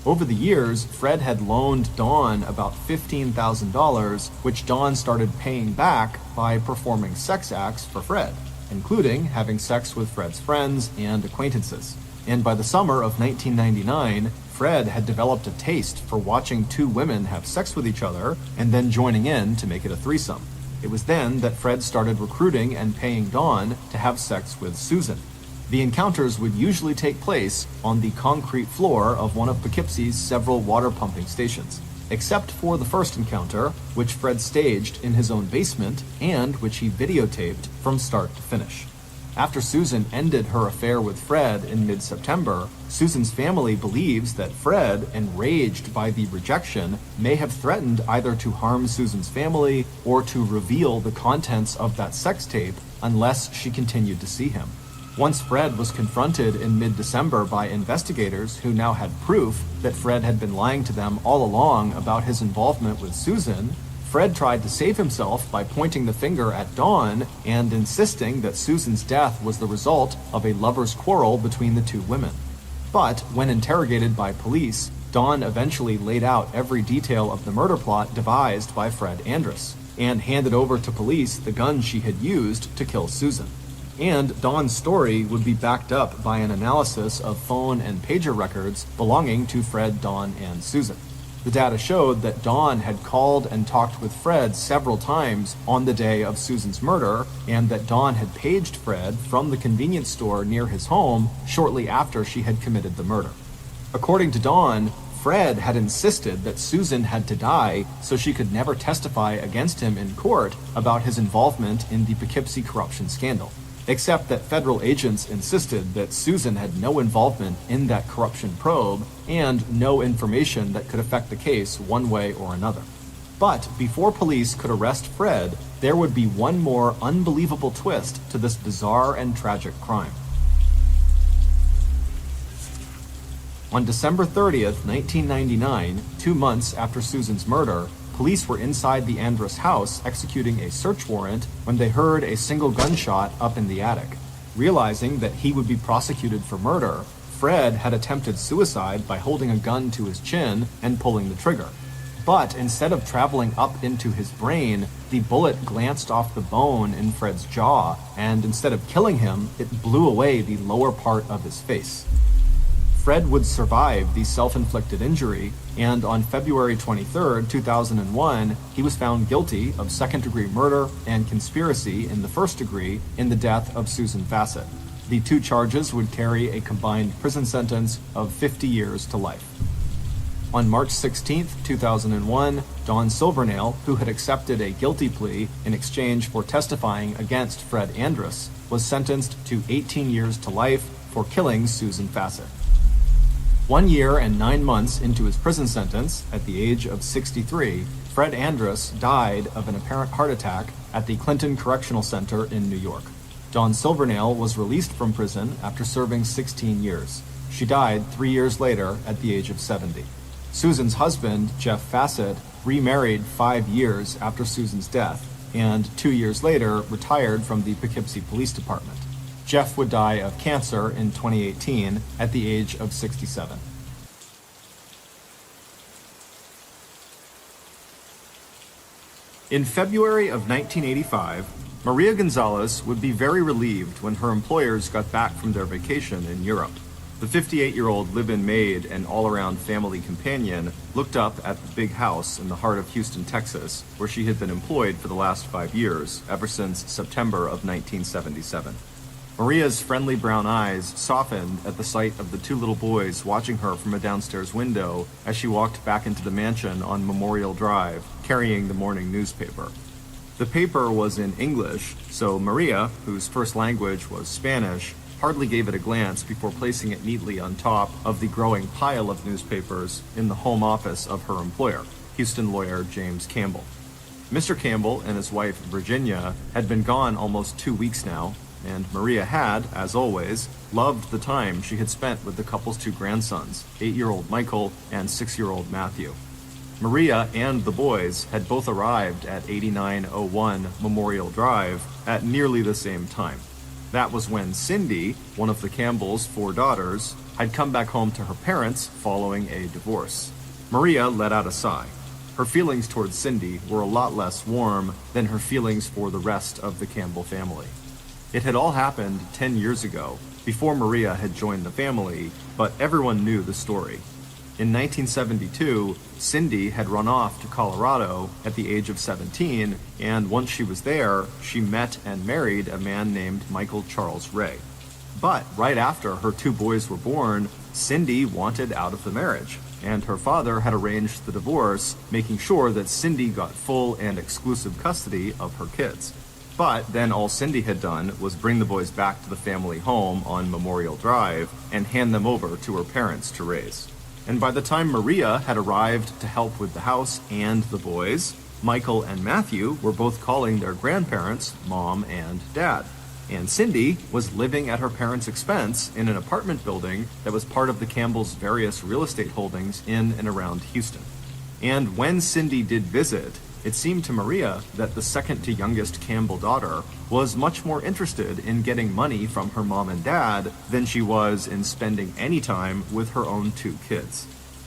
Over the years, Fred had loaned Dawn about $15,000, which Dawn started paying back by performing sex acts for Fred, including having sex with Fred's friends and acquaintances. And by the summer of 1999, Fred had developed a taste for watching 2 women have sex with each other and then joining in to make it a threesome. It was then that Fred started recruiting and paying Dawn to have sex with Susan. The encounters would usually take place on the concrete floor of one of Poughkeepsie's several water pumping stations, except for the first encounter, which Fred staged in his own basement and which he videotaped from start to finish. After Susan ended her affair with Fred in mid-September, Susan's family believes that Fred, enraged by the rejection, may have threatened either to harm Susan's family or to reveal the contents of that sex tape unless she continued to see him. Once Fred was confronted in mid-December by investigators who now had proof that Fred had been lying to them all along about his involvement with Susan, Fred tried to save himself by pointing the finger at Dawn and insisting that Susan's death was the result of a lover's quarrel between the 2 women. But when interrogated by police, Dawn eventually laid out every detail of the murder plot devised by Fred Andrus, and handed over to police the gun she had used to kill Susan. And Dawn's story would be backed up by an analysis of phone and pager records belonging to Fred, Dawn, and Susan. The data showed that Dawn had called and talked with Fred several times on the day of Susan's murder, and that Dawn had paged Fred from the convenience store near his home shortly after she had committed the murder. According to Dawn, Fred had insisted that Susan had to die so she could never testify against him in court about his involvement in the Poughkeepsie corruption scandal, except that federal agents insisted that Susan had no involvement in that corruption probe and no information that could affect the case one way or another. But before police could arrest Fred, there would be one more unbelievable twist to this bizarre and tragic crime. On December 30th, 1999, 2 months after Susan's murder, police were inside the Andrus house executing a search warrant when they heard a single gunshot up in the attic. Realizing that he would be prosecuted for murder, Fred had attempted suicide by holding a gun to his chin and pulling the trigger. But instead of traveling up into his brain, the bullet glanced off the bone in Fred's jaw, and instead of killing him, it blew away the lower part of his face. Fred would survive the self-inflicted injury, and on February 23, 2001, he was found guilty of second-degree murder and conspiracy in the first degree in the death of Susan Fassett. The 2 charges would carry a combined prison sentence of 50 years to life. On March 16, 2001, Dawn Silvernail, who had accepted a guilty plea in exchange for testifying against Fred Andrus, was sentenced to 18 years to life for killing Susan Fassett. 1 year and 9 months into his prison sentence, at the age of 63, Fred Andrus died of an apparent heart attack at the Clinton Correctional Center in New York. Dawn Silvernail was released from prison after serving 16 years. She died 3 years later at the age of 70. Susan's husband, Jeff Fassett, remarried 5 years after Susan's death, and 2 years later retired from the Poughkeepsie Police Department. Jeff would die of cancer in 2018 at the age of 67. In February of 1985, Maria Gonzalez would be very relieved when her employers got back from their vacation in Europe. The 58-year-old live-in maid and all-around family companion looked up at the big house in the heart of Houston, Texas, where she had been employed for the last 5 years, ever since September of 1977. Maria's friendly brown eyes softened at the sight of the 2 little boys watching her from a downstairs window as she walked back into the mansion on Memorial Drive, carrying the morning newspaper. The paper was in English, so Maria, whose first language was Spanish, hardly gave it a glance before placing it neatly on top of the growing pile of newspapers in the home office of her employer, Houston lawyer James Campbell. Mr. Campbell and his wife, Virginia, had been gone almost 2 weeks now, and Maria had, as always, loved the time she had spent with the couple's 2 grandsons, 8-year-old Michael and 6-year-old Matthew. Maria and the boys had both arrived at 8901 Memorial Drive at nearly the same time. That was when Cindy, one of the Campbells' 4 daughters, had come back home to her parents following a divorce. Maria let out a sigh. Her feelings towards Cindy were a lot less warm than her feelings for the rest of the Campbell family. It had all happened 10 years ago, before Maria had joined the family, but everyone knew the story. In 1972, Cindy had run off to Colorado at the age of 17, and once she was there, she met and married a man named Michael Charles Ray. But right after her 2 boys were born, Cindy wanted out of the marriage, and her father had arranged the divorce, making sure that Cindy got full and exclusive custody of her kids. But then all Cindy had done was bring the boys back to the family home on Memorial Drive and hand them over to her parents to raise. And by the time Maria had arrived to help with the house and the boys, Michael and Matthew were both calling their grandparents Mom and Dad. And Cindy was living at her parents' expense in an apartment building that was part of the Campbells' various real estate holdings in and around Houston. And when Cindy did visit, it seemed to Maria that the second to youngest Campbell daughter was much more interested in getting money from her mom and dad than she was in spending any time with her own 2 kids.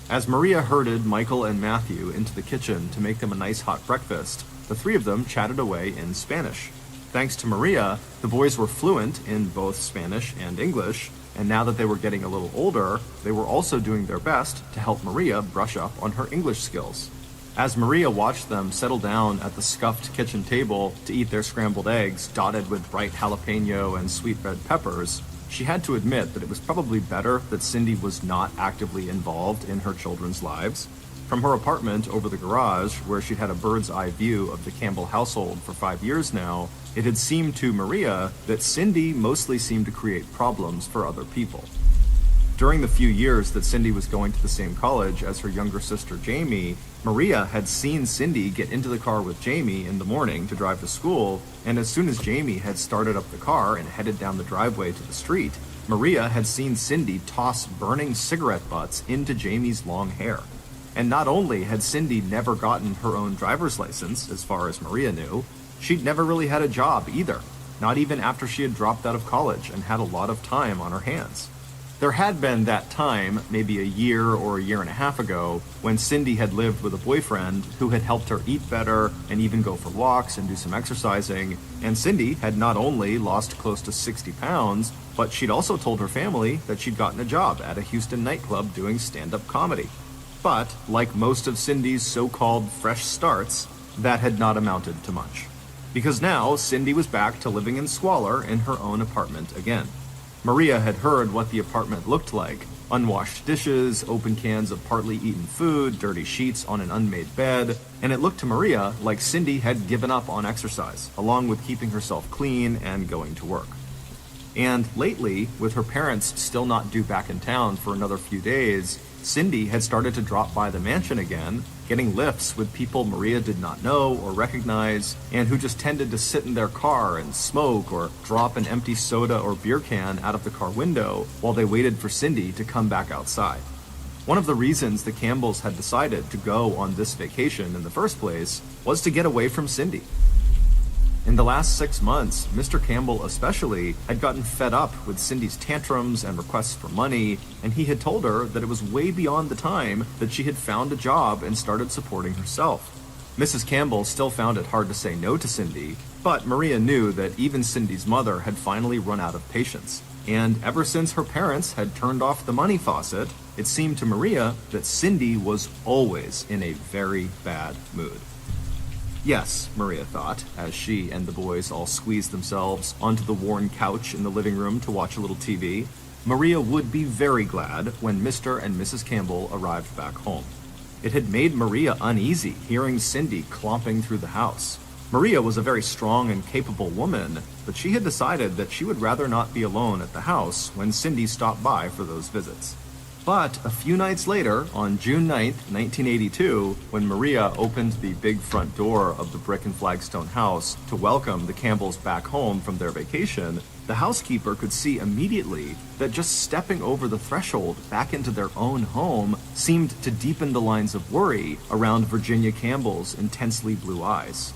As Maria herded Michael and Matthew into the kitchen to make them a nice hot breakfast, the three of them chatted away in Spanish. Thanks to Maria, the boys were fluent in both Spanish and English, and now that they were getting a little older, they were also doing their best to help Maria brush up on her English skills. As Maria watched them settle down at the scuffed kitchen table to eat their scrambled eggs dotted with bright jalapeno and sweet red peppers, she had to admit that it was probably better that Cindy was not actively involved in her children's lives. From her apartment over the garage, where she'd had a bird's eye view of the Campbell household for 5 years now, it had seemed to Maria that Cindy mostly seemed to create problems for other people. During the few years that Cindy was going to the same college as her younger sister Jamie, Maria had seen Cindy get into the car with Jamie in the morning to drive to school, and as soon as Jamie had started up the car and headed down the driveway to the street, Maria had seen Cindy toss burning cigarette butts into Jamie's long hair. And not only had Cindy never gotten her own driver's license, as far as Maria knew, she'd never really had a job either, not even after she had dropped out of college and had a lot of time on her hands. There had been that time, maybe a year or a year and a half ago, when Cindy had lived with a boyfriend who had helped her eat better and even go for walks and do some exercising, and Cindy had not only lost close to 60 pounds, but she'd also told her family that she'd gotten a job at a Houston nightclub doing stand-up comedy. But, like most of Cindy's so-called fresh starts, that had not amounted to much. Because now, Cindy was back to living in squalor in her own apartment again. Maria had heard what the apartment looked like: unwashed dishes, open cans of partly eaten food, dirty sheets on an unmade bed, and it looked to Maria like Cindy had given up on exercise, along with keeping herself clean and going to work. And lately, with her parents still not due back in town for another few days, Cindy had started to drop by the mansion again, getting lifts with people Maria did not know or recognize, and who just tended to sit in their car and smoke or drop an empty soda or beer can out of the car window while they waited for Cindy to come back outside. One of the reasons the Campbells had decided to go on this vacation in the first place was to get away from Cindy. In the last 6 months, Mr. Campbell especially had gotten fed up with Cindy's tantrums and requests for money, and he had told her that it was way beyond the time that she had found a job and started supporting herself. Mrs. Campbell still found it hard to say no to Cindy, but Maria knew that even Cindy's mother had finally run out of patience. And ever since her parents had turned off the money faucet, it seemed to Maria that Cindy was always in a very bad mood. Yes, Maria thought, as she and the boys all squeezed themselves onto the worn couch in the living room to watch a little TV, Maria would be very glad when Mr. and Mrs. Campbell arrived back home. It had made Maria uneasy hearing Cindy clomping through the house. Maria was a very strong and capable woman, but she had decided that she would rather not be alone at the house when Cindy stopped by for those visits. But a few nights later, on June 9th, 1982, when Maria opened the big front door of the brick and flagstone house to welcome the Campbells back home from their vacation, the housekeeper could see immediately that just stepping over the threshold back into their own home seemed to deepen the lines of worry around Virginia Campbell's intensely blue eyes.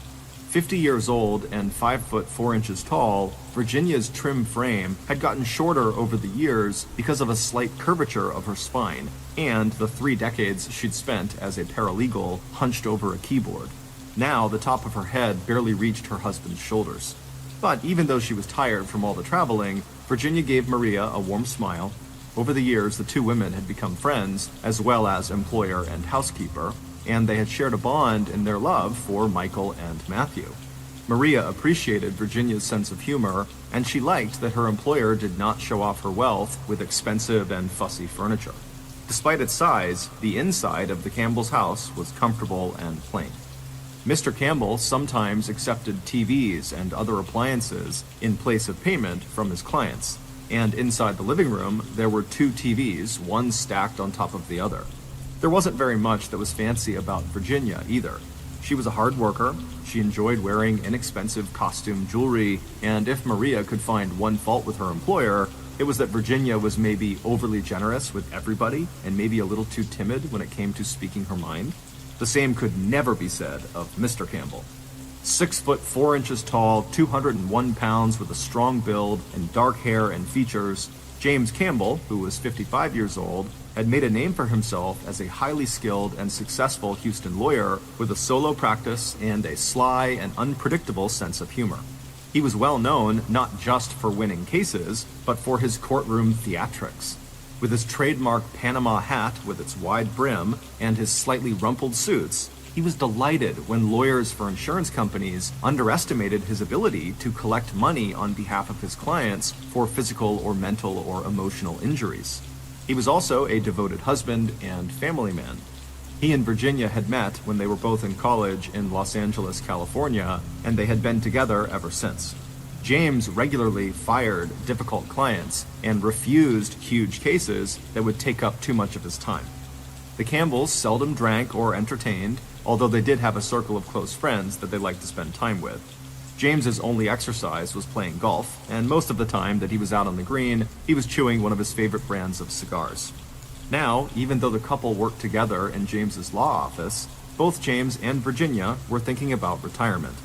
50 years old and 5 foot 4 inches tall, Virginia's trim frame had gotten shorter over the years because of a slight curvature of her spine and the 3 decades she'd spent as a paralegal hunched over a keyboard. Now the top of her head barely reached her husband's shoulders. But even though she was tired from all the traveling, Virginia gave Maria a warm smile. Over the years, the two women had become friends, as well as employer and housekeeper, and they had shared a bond in their love for Michael and Matthew. Maria appreciated Virginia's sense of humor, and she liked that her employer did not show off her wealth with expensive and fussy furniture. Despite its size, the inside of the Campbell's house was comfortable and plain. Mr. Campbell sometimes accepted TVs and other appliances in place of payment from his clients, and inside the living room there were 2 TVs, one stacked on top of the other. There wasn't very much that was fancy about Virginia either. She was a hard worker, she enjoyed wearing inexpensive costume jewelry, and if Maria could find one fault with her employer, it was that Virginia was maybe overly generous with everybody and maybe a little too timid when it came to speaking her mind. The same could never be said of Mr. Campbell. 6 foot 4 inches tall, 201 pounds with a strong build and dark hair and features, James Campbell, who was 55 years old, had made a name for himself as a highly skilled and successful Houston lawyer with a solo practice and a sly and unpredictable sense of humor. He was well known not just for winning cases, but for his courtroom theatrics. With his trademark Panama hat with its wide brim and his slightly rumpled suits, he was delighted when lawyers for insurance companies underestimated his ability to collect money on behalf of his clients for physical or mental or emotional injuries. He was also a devoted husband and family man. He and Virginia had met when they were both in college in Los Angeles, California, and they had been together ever since. James regularly fired difficult clients and refused huge cases that would take up too much of his time. The Campbells seldom drank or entertained, although they did have a circle of close friends that they liked to spend time with. James's only exercise was playing golf, and most of the time that he was out on the green, he was chewing one of his favorite brands of cigars. Now, even though the couple worked together in James's law office, both James and Virginia were thinking about retirement.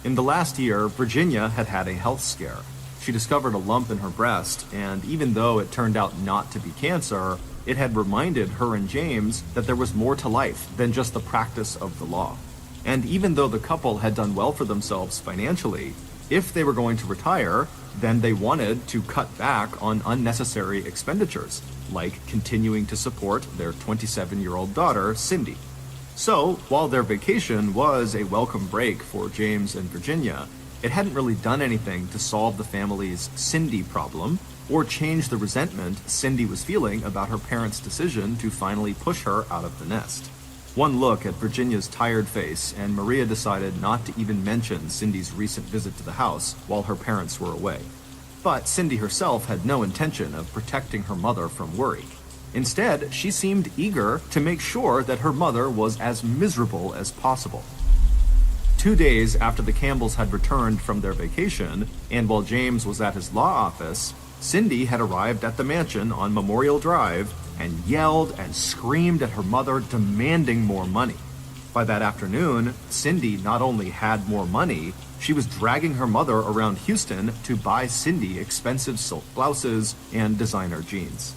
In the last year, Virginia had had a health scare. She discovered a lump in her breast, and even though it turned out not to be cancer, it had reminded her and James that there was more to life than just the practice of the law. And even though the couple had done well for themselves financially, if they were going to retire, then they wanted to cut back on unnecessary expenditures, like continuing to support their 27-year-old daughter, Cindy. So, while their vacation was a welcome break for James and Virginia, it hadn't really done anything to solve the family's Cindy problem or change the resentment Cindy was feeling about her parents' decision to finally push her out of the nest. One look at Virginia's tired face, and Maria decided not to even mention Cindy's recent visit to the house while her parents were away. But Cindy herself had no intention of protecting her mother from worry. Instead, she seemed eager to make sure that her mother was as miserable as possible. 2 days after the Campbells had returned from their vacation, and while James was at his law office, Cindy had arrived at the mansion on Memorial Drive and yelled and screamed at her mother, demanding more money. By that afternoon, Cindy not only had more money, she was dragging her mother around Houston to buy Cindy expensive silk blouses and designer jeans.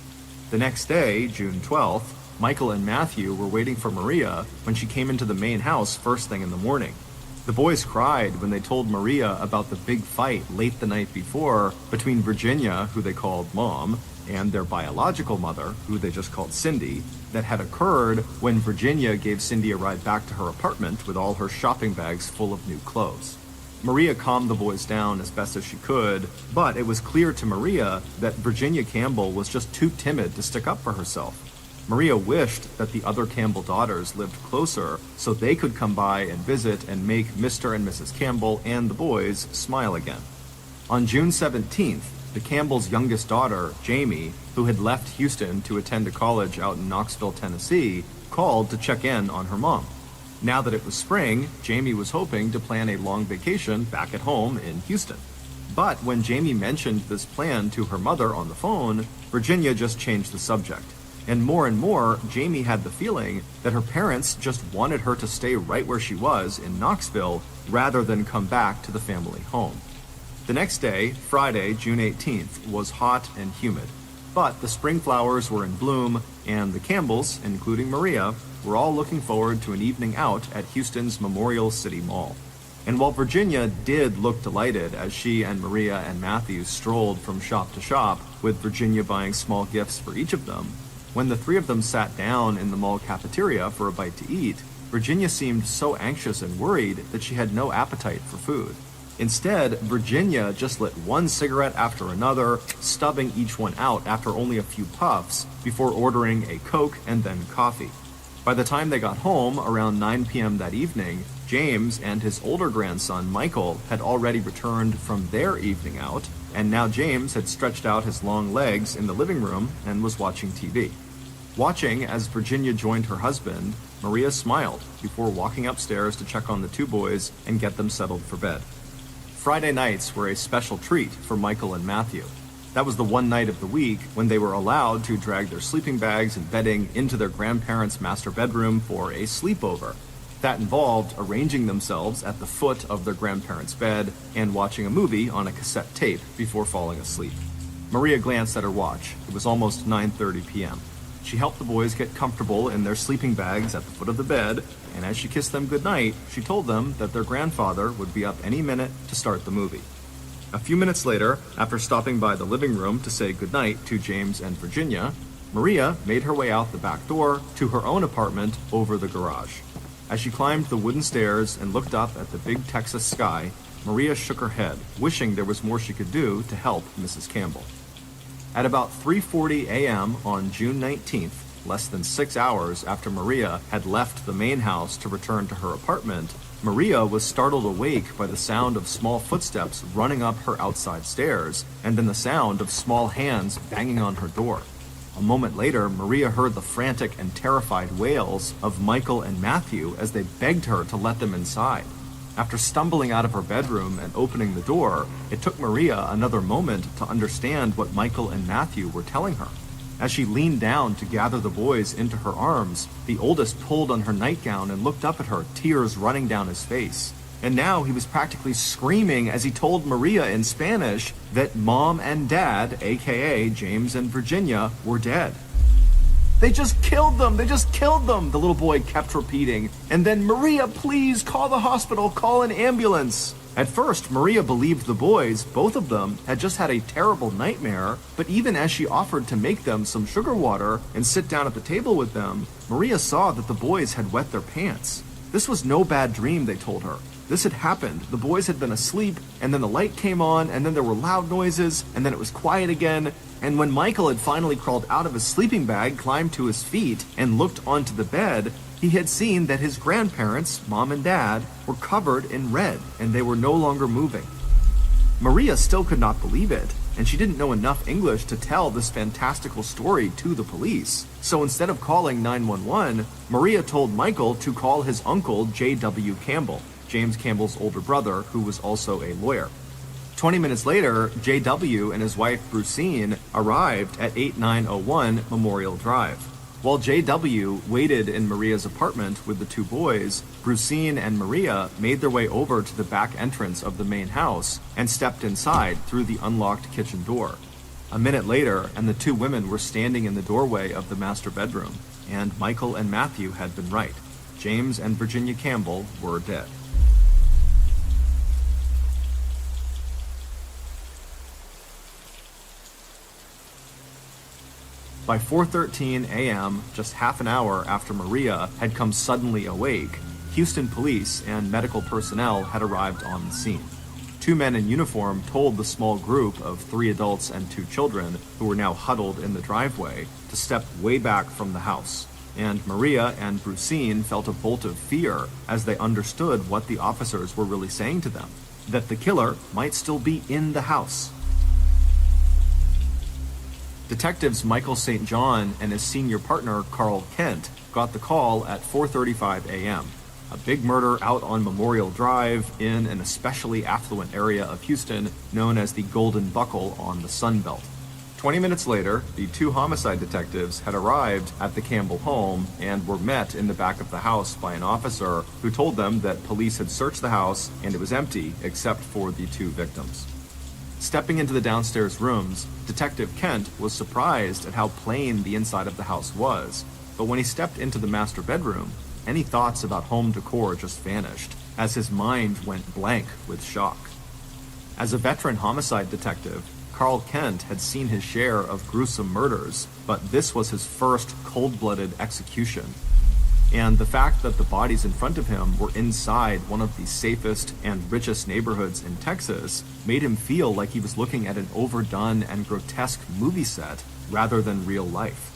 The next day, June 12th, Michael and Matthew were waiting for Maria when she came into the main house first thing in the morning. The boys cried when they told Maria about the big fight late the night before between Virginia, who they called Mom, and their biological mother, who they just called Cindy, that had occurred when Virginia gave Cindy a ride back to her apartment with all her shopping bags full of new clothes. Maria calmed the boys down as best as she could, but it was clear to Maria that Virginia Campbell was just too timid to stick up for herself. Maria wished that the other Campbell daughters lived closer so they could come by and visit and make Mr. and Mrs. Campbell and the boys smile again. On June 17th, the Campbells' youngest daughter, Jamie, who had left Houston to attend a college out in Knoxville, Tennessee, called to check in on her mom. Now that it was spring, Jamie was hoping to plan a long vacation back at home in Houston. But when Jamie mentioned this plan to her mother on the phone, Virginia just changed the subject. And more, Jamie had the feeling that her parents just wanted her to stay right where she was in Knoxville rather than come back to the family home. The next day, Friday, June 18th, was hot and humid. But the spring flowers were in bloom, and the Campbells, including Maria, were all looking forward to an evening out at Houston's Memorial City Mall. And while Virginia did look delighted as she and Maria and Matthew strolled from shop to shop, with Virginia buying small gifts for each of them, when the three of them sat down in the mall cafeteria for a bite to eat, Virginia seemed so anxious and worried that she had no appetite for food. Instead, Virginia just lit one cigarette after another, stubbing each one out after only a few puffs before ordering a Coke and then coffee. By the time they got home, around 9 p.m. that evening, James and his older grandson, Michael, had already returned from their evening out, and now James had stretched out his long legs in the living room and was watching TV. Watching as Virginia joined her husband, Maria smiled before walking upstairs to check on the two boys and get them settled for bed. Friday nights were a special treat for Michael and Matthew. That was the one night of the week when they were allowed to drag their sleeping bags and bedding into their grandparents' master bedroom for a sleepover. That involved arranging themselves at the foot of their grandparents' bed and watching a movie on a cassette tape before falling asleep. Maria glanced at her watch. It was almost 9:30 p.m. She helped the boys get comfortable in their sleeping bags at the foot of the bed, and as she kissed them goodnight, she told them that their grandfather would be up any minute to start the movie. A few minutes later, after stopping by the living room to say goodnight to James and Virginia, Maria made her way out the back door to her own apartment over the garage. As she climbed the wooden stairs and looked up at the big Texas sky, Maria shook her head, wishing there was more she could do to help Mrs. Campbell. At about 3:40 a.m. on June 19th, less than 6 hours after Maria had left the main house to return to her apartment, Maria was startled awake by the sound of small footsteps running up her outside stairs, and then the sound of small hands banging on her door. A moment later, Maria heard the frantic and terrified wails of Michael and Matthew as they begged her to let them inside. After stumbling out of her bedroom and opening the door, it took Maria another moment to understand what Michael and Matthew were telling her. As she leaned down to gather the boys into her arms, the oldest pulled on her nightgown and looked up at her, tears running down his face. And now he was practically screaming as he told Maria in Spanish that Mom and Dad, aka James and Virginia, were dead. "They just killed them! They just killed them!" the little boy kept repeating. And then, "Maria, please, call the hospital, call an ambulance!" At first, Maria believed the boys, both of them, had just had a terrible nightmare, but even as she offered to make them some sugar water and sit down at the table with them, Maria saw that the boys had wet their pants. This was no bad dream, they told her. This had happened. The boys had been asleep, and then the light came on, and then there were loud noises, and then it was quiet again. And when Michael had finally crawled out of his sleeping bag, climbed to his feet, and looked onto the bed, he had seen that his grandparents, Mom and Dad, were covered in red, and they were no longer moving. Maria still could not believe it, and she didn't know enough English to tell this fantastical story to the police. So instead of calling 911, Maria told Michael to call his uncle J.W. Campbell, James Campbell's older brother, who was also a lawyer. 20 minutes later, J.W. and his wife Brucine arrived at 8901 Memorial Drive. While J.W. waited in Maria's apartment with the two boys, Brucine and Maria made their way over to the back entrance of the main house and stepped inside through the unlocked kitchen door. A minute later, and the two women were standing in the doorway of the master bedroom, and Michael and Matthew had been right. James and Virginia Campbell were dead. By 4:13 a.m., just half an hour after Maria had come suddenly awake, Houston police and medical personnel had arrived on the scene. Two men in uniform told the small group of 3 adults and 2 children, who were now huddled in the driveway, to step way back from the house. And Maria and Brucine felt a bolt of fear as they understood what the officers were really saying to them, that the killer might still be in the house. Detectives Michael St. John and his senior partner Carl Kent got the call at 4:35 a.m. A big murder out on Memorial Drive in an especially affluent area of Houston known as the Golden Buckle on the Sun Belt. 20 minutes later, the 2 homicide detectives had arrived at the Campbell home and were met in the back of the house by an officer who told them that police had searched the house and it was empty except for the 2 victims. Stepping into the downstairs rooms, Detective Kent was surprised at how plain the inside of the house was, but when he stepped into the master bedroom, any thoughts about home decor just vanished, as his mind went blank with shock. As a veteran homicide detective, Carl Kent had seen his share of gruesome murders, but this was his first cold-blooded execution. And the fact that the bodies in front of him were inside one of the safest and richest neighborhoods in Texas made him feel like he was looking at an overdone and grotesque movie set rather than real life.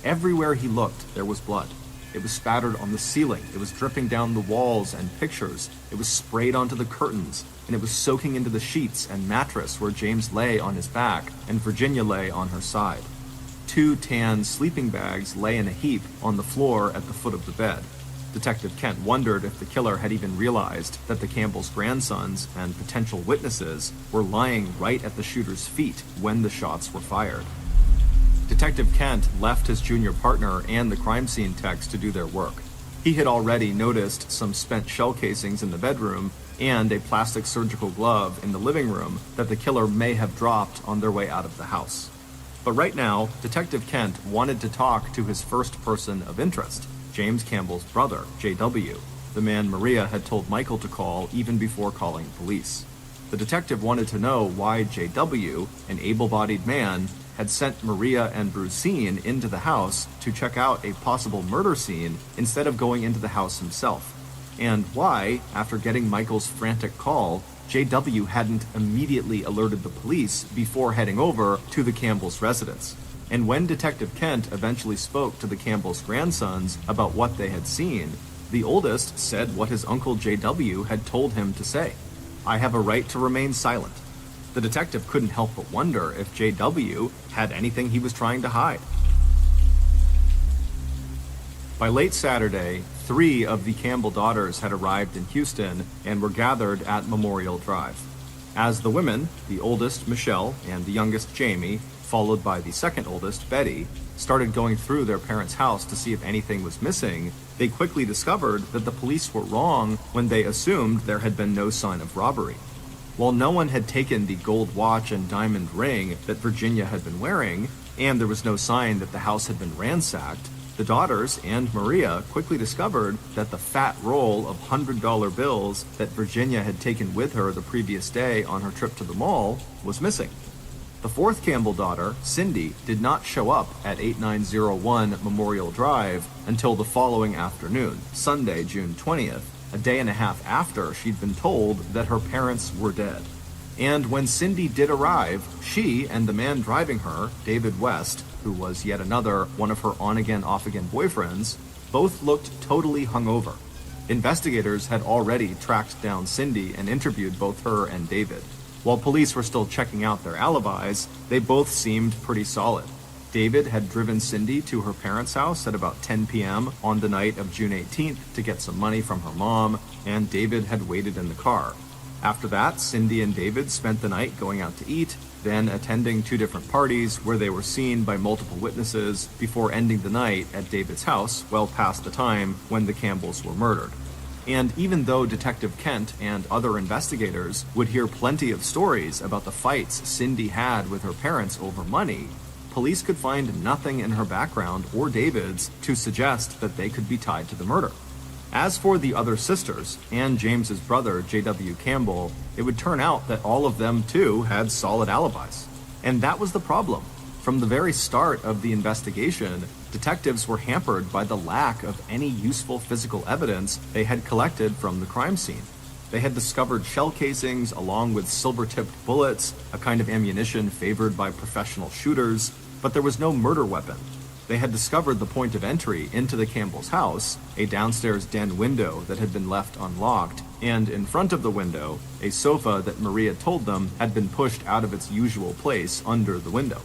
Everywhere he looked, there was blood. It was spattered on the ceiling, it was dripping down the walls and pictures, it was sprayed onto the curtains, and it was soaking into the sheets and mattress where James lay on his back and Virginia lay on her side. 2 tan sleeping bags lay in a heap on the floor at the foot of the bed. Detective Kent wondered if the killer had even realized that the Campbells' grandsons and potential witnesses were lying right at the shooter's feet when the shots were fired. Detective Kent left his junior partner and the crime scene techs to do their work. He had already noticed some spent shell casings in the bedroom and a plastic surgical glove in the living room that the killer may have dropped on their way out of the house. But right now, Detective Kent wanted to talk to his first person of interest, James Campbell's brother, J.W., the man Maria had told Michael to call even before calling police. The detective wanted to know why J.W., an able-bodied man, had sent Maria and Brucine into the house to check out a possible murder scene instead of going into the house himself, and why, after getting Michael's frantic call, J.W. hadn't immediately alerted the police before heading over to the Campbells' residence. And when Detective Kent eventually spoke to the Campbells' grandsons about what they had seen, the oldest said what his uncle J.W. had told him to say: "I have a right to remain silent." The detective couldn't help but wonder if J.W. had anything he was trying to hide. By late Saturday, 3 of the Campbell daughters had arrived in Houston and were gathered at Memorial Drive. As the women, the oldest, Michelle, and the youngest, Jamie, followed by the second oldest, Betty, started going through their parents' house to see if anything was missing, they quickly discovered that the police were wrong when they assumed there had been no sign of robbery. While no one had taken the gold watch and diamond ring that Virginia had been wearing, and there was no sign that the house had been ransacked, the daughters and Maria quickly discovered that the fat roll of $100 bills that Virginia had taken with her the previous day on her trip to the mall was missing. The fourth Campbell daughter, Cindy, did not show up at 8901 Memorial Drive until the following afternoon, Sunday, June 20th, a day and a half after she'd been told that her parents were dead. And when Cindy did arrive, she and the man driving her, David West, who was yet another one of her on-again, off-again boyfriends, both looked totally hungover. Investigators had already tracked down Cindy and interviewed both her and David. While police were still checking out their alibis, they both seemed pretty solid. David had driven Cindy to her parents' house at about 10 p.m. on the night of June 18th to get some money from her mom, and David had waited in the car. After that, Cindy and David spent the night going out to eat, then attending 2 different parties where they were seen by multiple witnesses before ending the night at David's house well past the time when the Campbells were murdered. And even though Detective Kent and other investigators would hear plenty of stories about the fights Cindy had with her parents over money, police could find nothing in her background or David's to suggest that they could be tied to the murder. As for the other sisters and James's brother, J.W. Campbell, it would turn out that all of them too had solid alibis. And that was the problem. From the very start of the investigation, detectives were hampered by the lack of any useful physical evidence they had collected from the crime scene. They had discovered shell casings along with silver-tipped bullets, a kind of ammunition favored by professional shooters, but there was no murder weapon. They had discovered the point of entry into the Campbells' house, a downstairs den window that had been left unlocked, and in front of the window, a sofa that Maria told them had been pushed out of its usual place under the window.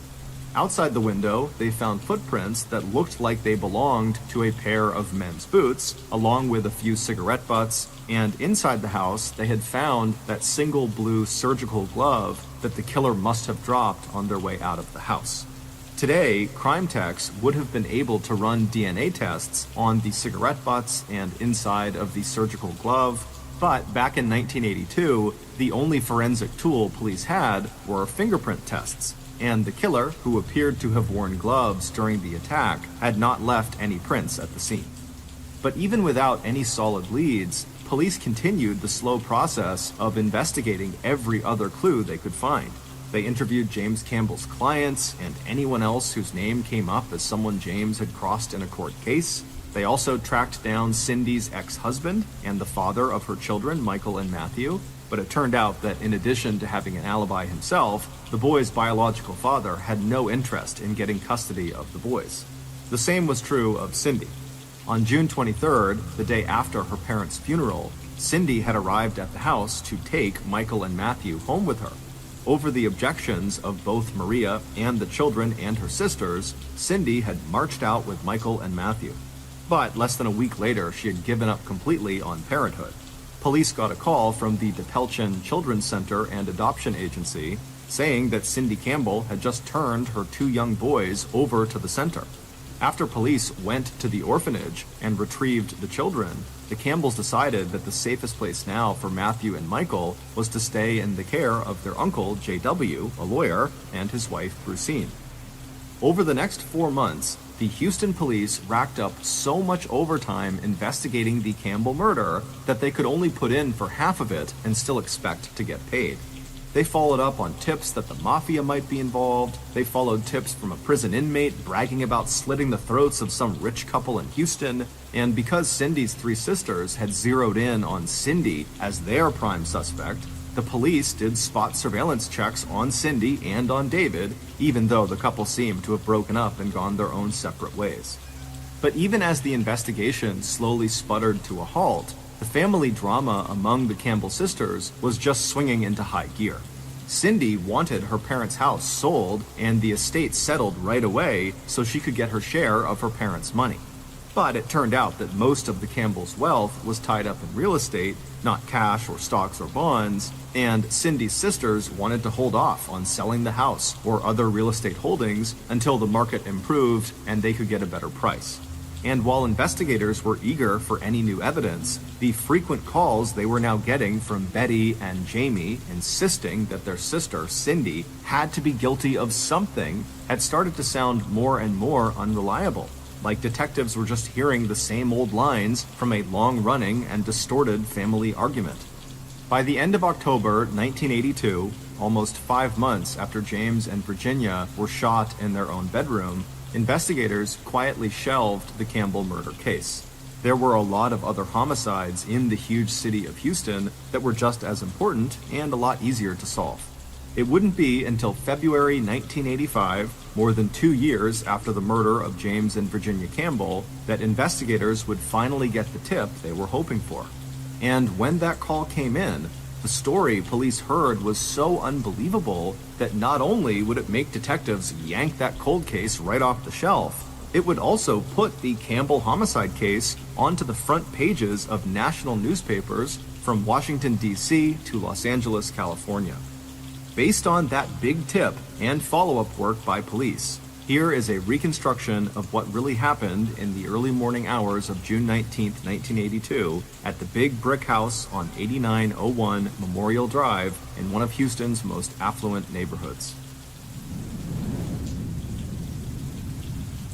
Outside the window, they found footprints that looked like they belonged to a pair of men's boots, along with a few cigarette butts, and inside the house, they had found that single blue surgical glove that the killer must have dropped on their way out of the house. Today, crime techs would have been able to run DNA tests on the cigarette butts and inside of the surgical glove, but back in 1982, the only forensic tool police had were fingerprint tests, and the killer, who appeared to have worn gloves during the attack, had not left any prints at the scene. But even without any solid leads, police continued the slow process of investigating every other clue they could find. They interviewed James Campbell's clients and anyone else whose name came up as someone James had crossed in a court case. They also tracked down Cindy's ex-husband and the father of her children, Michael and Matthew, but it turned out that in addition to having an alibi himself, the boys' biological father had no interest in getting custody of the boys. The same was true of Cindy. On June 23rd, the day after her parents' funeral, Cindy had arrived at the house to take Michael and Matthew home with her. Over the objections of both Maria and the children and her sisters, Cindy had marched out with Michael and Matthew. But less than a week later, she had given up completely on parenthood. Police got a call from the DePelchin Children's Center and Adoption Agency saying that Cindy Campbell had just turned her 2 young boys over to the center. After police went to the orphanage and retrieved the children, the Campbells decided that the safest place now for Matthew and Michael was to stay in the care of their uncle, J.W., a lawyer, and his wife, Brucine. Over the next 4 months, the Houston police racked up so much overtime investigating the Campbell murder that they could only put in for half of it and still expect to get paid. They followed up on tips that the mafia might be involved. They followed tips from a prison inmate bragging about slitting the throats of some rich couple in Houston. And because Cindy's 3 sisters had zeroed in on Cindy as their prime suspect, the police did spot surveillance checks on Cindy and on David, even though the couple seemed to have broken up and gone their own separate ways. But even as the investigation slowly sputtered to a halt, the family drama among the Campbell sisters was just swinging into high gear. Cindy wanted her parents' house sold and the estate settled right away so she could get her share of her parents' money. But it turned out that most of the Campbells' wealth was tied up in real estate, not cash or stocks or bonds, and Cindy's sisters wanted to hold off on selling the house or other real estate holdings until the market improved and they could get a better price. And while investigators were eager for any new evidence, the frequent calls they were now getting from Betty and Jamie insisting that their sister, Cindy, had to be guilty of something had started to sound more and more unreliable. Like detectives were just hearing the same old lines from a long-running and distorted family argument. By the end of October 1982, almost 5 months after James and Virginia were shot in their own bedroom, investigators quietly shelved the Campbell murder case. There were a lot of other homicides in the huge city of Houston that were just as important and a lot easier to solve. It wouldn't be until February 1985, more than 2 years after the murder of James and Virginia Campbell, that investigators would finally get the tip they were hoping for. And when that call came in, the story police heard was so unbelievable that not only would it make detectives yank that cold case right off the shelf, it would also put the Campbell homicide case onto the front pages of national newspapers from Washington, D.C. to Los Angeles, California. Based on that big tip and follow-up work by police, here is a reconstruction of what really happened in the early morning hours of June 19, 1982, at the big brick house on 8901 Memorial Drive in one of Houston's most affluent neighborhoods.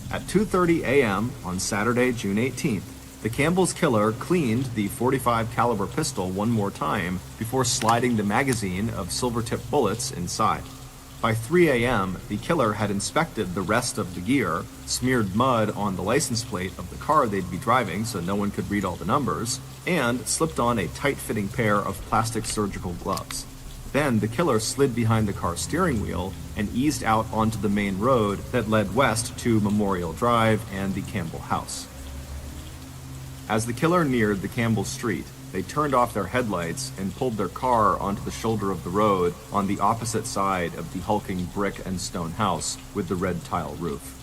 At 2:30 a.m. on Saturday, June 18th, the Campbell's killer cleaned the .45 caliber pistol one more time before sliding the magazine of silver-tipped bullets inside. By 3 a.m., the killer had inspected the rest of the gear, smeared mud on the license plate of the car they'd be driving so no one could read all the numbers, and slipped on a tight-fitting pair of plastic surgical gloves. Then the killer slid behind the car's steering wheel and eased out onto the main road that led west to Memorial Drive and the Campbell house. As the killer neared the Campbell street, they turned off their headlights and pulled their car onto the shoulder of the road on the opposite side of the hulking brick and stone house with the red tile roof.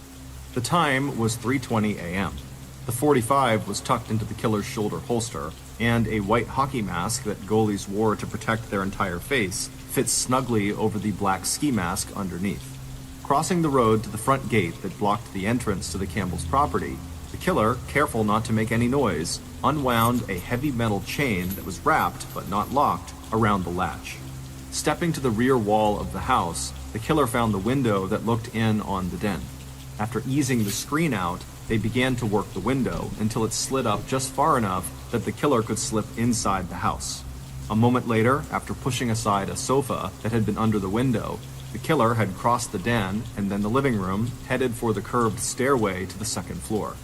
The time was 3:20 a.m. The .45 was tucked into the killer's shoulder holster, and a white hockey mask that goalies wore to protect their entire face fit snugly over the black ski mask underneath. Crossing the road to the front gate that blocked the entrance to the Campbell's property, the killer, careful not to make any noise, unwound a heavy metal chain that was wrapped, but not locked, around the latch. Stepping to the rear wall of the house, the killer found the window that looked in on the den. After easing the screen out, they began to work the window until it slid up just far enough that the killer could slip inside the house. A moment later, after pushing aside a sofa that had been under the window, the killer had crossed the den and then the living room, headed for the curved stairway to the second floor.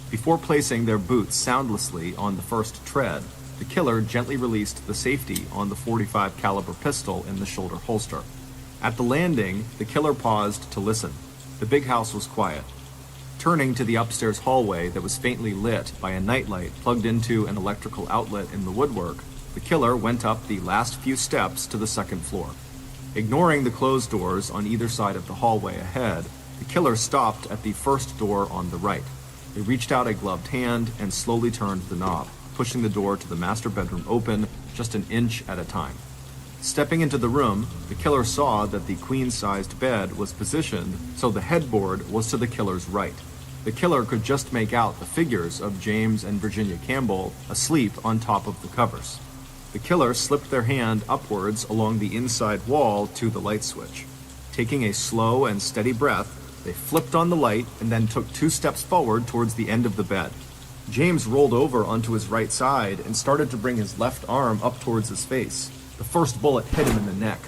Before placing their boots soundlessly on the first tread, the killer gently released the safety on the .45 caliber pistol in the shoulder holster. At the landing, the killer paused to listen. The big house was quiet. Turning to the upstairs hallway that was faintly lit by a nightlight plugged into an electrical outlet in the woodwork, the killer went up the last few steps to the second floor. Ignoring the closed doors on either side of the hallway ahead, the killer stopped at the first door on the right. He reached out a gloved hand and slowly turned the knob, pushing the door to the master bedroom open just an inch at a time. Stepping into the room, the killer saw that the queen-sized bed was positioned so the headboard was to the killer's right. The killer could just make out the figures of James and Virginia Campbell asleep on top of the covers. The killer slipped their hand upwards along the inside wall to the light switch. Taking a slow and steady breath, They flipped on the light and then took 2 steps forward towards the end of the bed. James rolled over onto his right side and started to bring his left arm up towards his face. The first bullet hit him in the neck.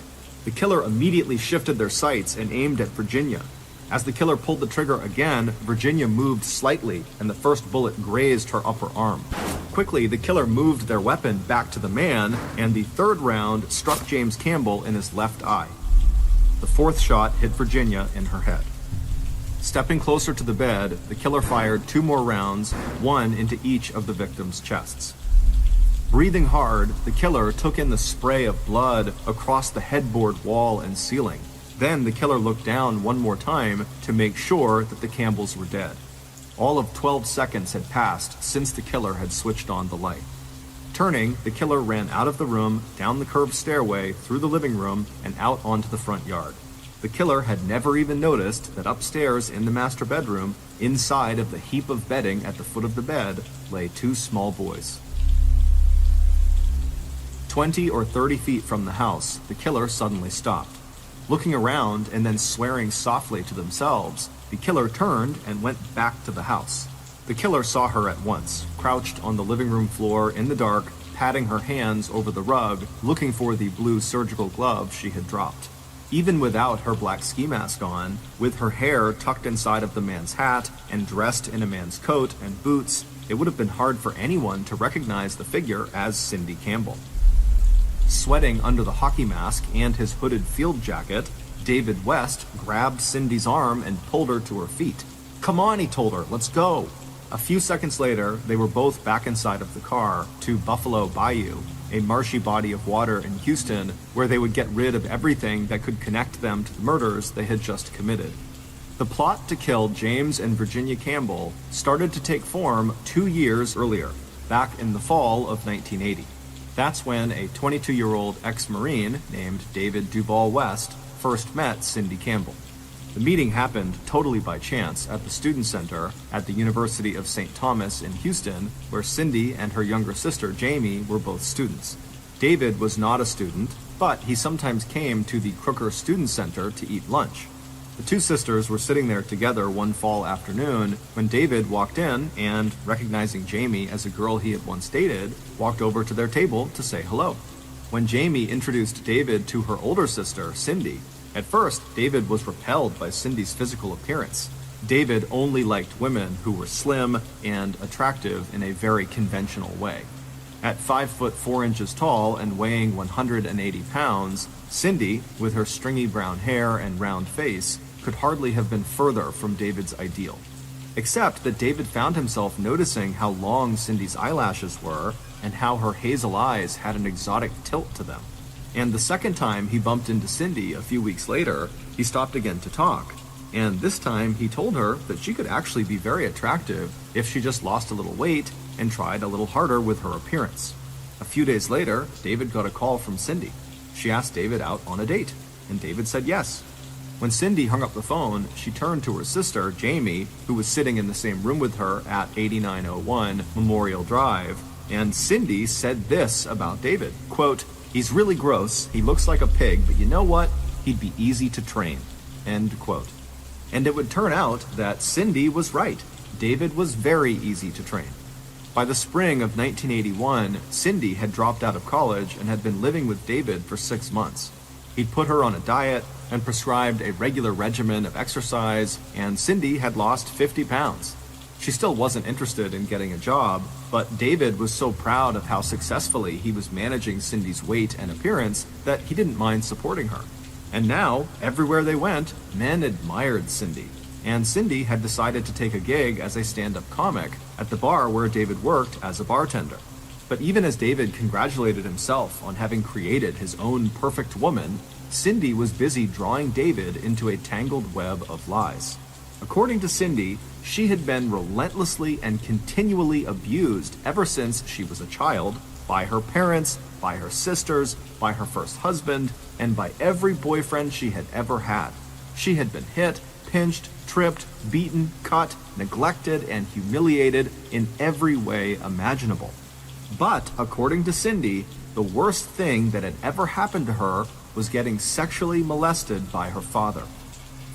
The killer immediately shifted their sights and aimed at Virginia. As the killer pulled the trigger again, Virginia moved slightly and the first bullet grazed her upper arm. Quickly, the killer moved their weapon back to the man, and the third round struck James Campbell in his left eye. The fourth shot hit Virginia in her head. Stepping closer to the bed, the killer fired 2 more rounds, one into each of the victims' chests. Breathing hard, the killer took in the spray of blood across the headboard wall and ceiling. Then the killer looked down one more time to make sure that the Campbells were dead. All of 12 seconds had passed since the killer had switched on the light. Turning, the killer ran out of the room, down the curved stairway, through the living room, and out onto the front yard. The killer had never even noticed that upstairs in the master bedroom, inside of the heap of bedding at the foot of the bed, lay 2 small boys. 20 or 30 feet from the house, the killer suddenly stopped. Looking around and then swearing softly to themselves, the killer turned and went back to the house. The killer saw her at once, crouched on the living room floor in the dark, patting her hands over the rug, looking for the blue surgical glove she had dropped. Even without her black ski mask on, with her hair tucked inside of the man's hat and dressed in a man's coat and boots, it would have been hard for anyone to recognize the figure as Cindy Campbell. Sweating under the hockey mask and his hooded field jacket, David West grabbed Cindy's arm and pulled her to her feet. "Come on," he told her, "let's go." A few seconds later, they were both back inside of the car to Buffalo Bayou, a marshy body of water in Houston where they would get rid of everything that could connect them to the murders they had just committed. The plot to kill James and Virginia Campbell started to take form 2 years earlier, back in the fall of 1980. That's when a 22-year-old ex-Marine named David Duval West first met Cindy Campbell. The meeting happened totally by chance at the Student Center at the University of St. Thomas in Houston, where Cindy and her younger sister Jamie were both students. David was not a student, but he sometimes came to the Crooker Student Center to eat lunch. The 2 sisters were sitting there together one fall afternoon when David walked in and, recognizing Jamie as a girl he had once dated, walked over to their table to say hello. When Jamie introduced David to her older sister, Cindy, at first, David was repelled by Cindy's physical appearance. David only liked women who were slim and attractive in a very conventional way. At 5 foot 4 inches tall and weighing 180 pounds, Cindy, with her stringy brown hair and round face, could hardly have been further from David's ideal. Except that David found himself noticing how long Cindy's eyelashes were and how her hazel eyes had an exotic tilt to them. And the second time he bumped into Cindy a few weeks later, he stopped again to talk. And this time he told her that she could actually be very attractive if she just lost a little weight and tried a little harder with her appearance. A few days later, David got a call from Cindy. She asked David out on a date, and David said yes. When Cindy hung up the phone, she turned to her sister, Jamie, who was sitting in the same room with her at 8901 Memorial Drive, and Cindy said this about David, quote, "He's really gross, he looks like a pig, but you know what? He'd be easy to train." End quote. And it would turn out that Cindy was right. David was very easy to train. By the spring of 1981, Cindy had dropped out of college and had been living with David for 6 months. He'd put her on a diet and prescribed a regular regimen of exercise, and Cindy had lost 50 pounds. She still wasn't interested in getting a job, but David was so proud of how successfully he was managing Cindy's weight and appearance that he didn't mind supporting her. And now, everywhere they went, men admired Cindy. And Cindy had decided to take a gig as a stand-up comic at the bar where David worked as a bartender. But even as David congratulated himself on having created his own perfect woman, Cindy was busy drawing David into a tangled web of lies. According to Cindy, she had been relentlessly and continually abused ever since she was a child, by her parents, by her sisters, by her first husband, and by every boyfriend she had ever had. She had been hit, pinched, tripped, beaten, cut, neglected, and humiliated in every way imaginable. But, according to Cindy, the worst thing that had ever happened to her was getting sexually molested by her father.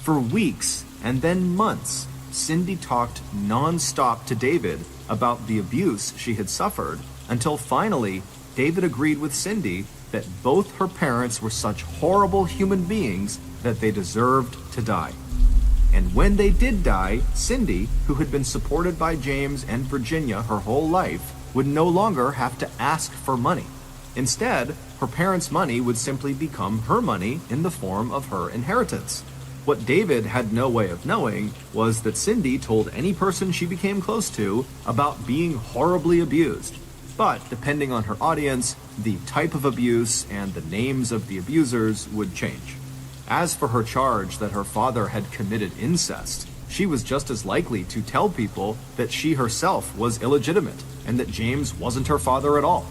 For weeks, and then months, Cindy talked non-stop to David about the abuse she had suffered, until finally, David agreed with Cindy that both her parents were such horrible human beings that they deserved to die. And when they did die, Cindy, who had been supported by James and Virginia her whole life, would no longer have to ask for money. Instead, her parents' money would simply become her money in the form of her inheritance. What David had no way of knowing was that Cindy told any person she became close to about being horribly abused. But depending on her audience, the type of abuse and the names of the abusers would change. As for her charge that her father had committed incest, she was just as likely to tell people that she herself was illegitimate and that James wasn't her father at all.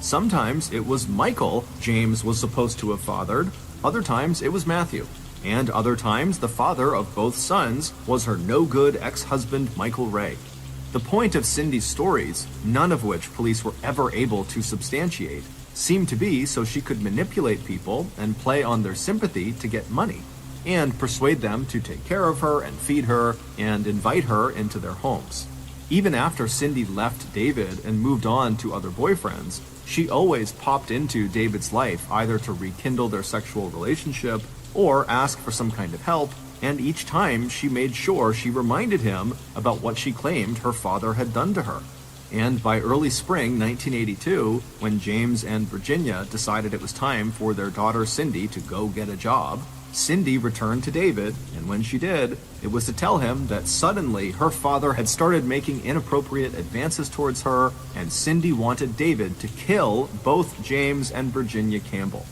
Sometimes it was Michael James was supposed to have fathered, other times it was Matthew, and other times the father of both sons was her no-good ex-husband Michael Ray. The point of Cindy's stories, none of which police were ever able to substantiate, seemed to be so she could manipulate people and play on their sympathy to get money, and persuade them to take care of her and feed her and invite her into their homes. Even after Cindy left David and moved on to other boyfriends, she always popped into David's life either to rekindle their sexual relationship or ask for some kind of help, and each time she made sure she reminded him about what she claimed her father had done to her. And by early spring 1982, when James and Virginia decided it was time for their daughter Cindy to go get a job, Cindy returned to David, and when she did, it was to tell him that suddenly her father had started making inappropriate advances towards her, and Cindy wanted David to kill both James and Virginia Campbell.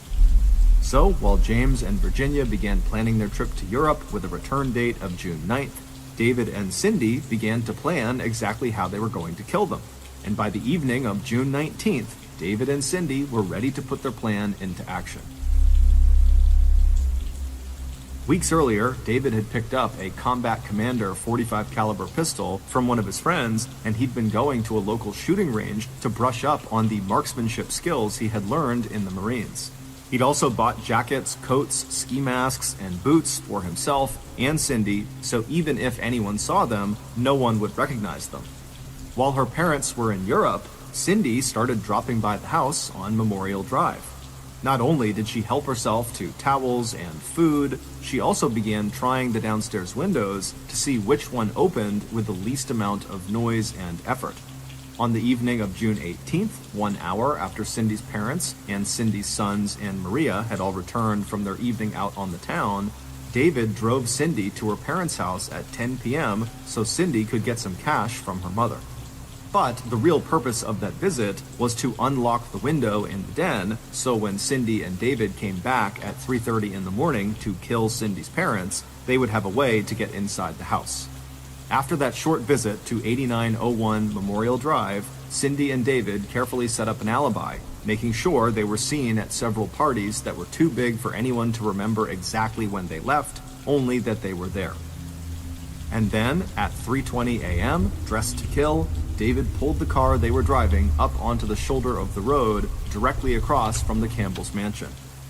So, while James and Virginia began planning their trip to Europe with a return date of June 9th, David and Cindy began to plan exactly how they were going to kill them. And by the evening of June 19th, David and Cindy were ready to put their plan into action. Weeks earlier, David had picked up a Combat Commander .45 caliber pistol from one of his friends, and he'd been going to a local shooting range to brush up on the marksmanship skills he had learned in the Marines. He'd also bought jackets, coats, ski masks, and boots for himself and Cindy, so even if anyone saw them, no one would recognize them. While her parents were in Europe, Cindy started dropping by the house on Memorial Drive. Not only did she help herself to towels and food, she also began trying the downstairs windows to see which one opened with the least amount of noise and effort. On the evening of June 18th, 1 hour after Cindy's parents and Cindy's sons and Maria had all returned from their evening out on the town, David drove Cindy to her parents' house at 10 p.m. so Cindy could get some cash from her mother. But the real purpose of that visit was to unlock the window in the den, so when Cindy and David came back at 3:30 in the morning to kill Cindy's parents, they would have a way to get inside the house. After that short visit to 8901 Memorial Drive, Cindy and David carefully set up an alibi, making sure they were seen at several parties that were too big for anyone to remember exactly when they left, only that they were there. And then, at 3:20 a.m., dressed to kill, David pulled the car they were driving up onto the shoulder of the road directly across from the Campbell's mansion.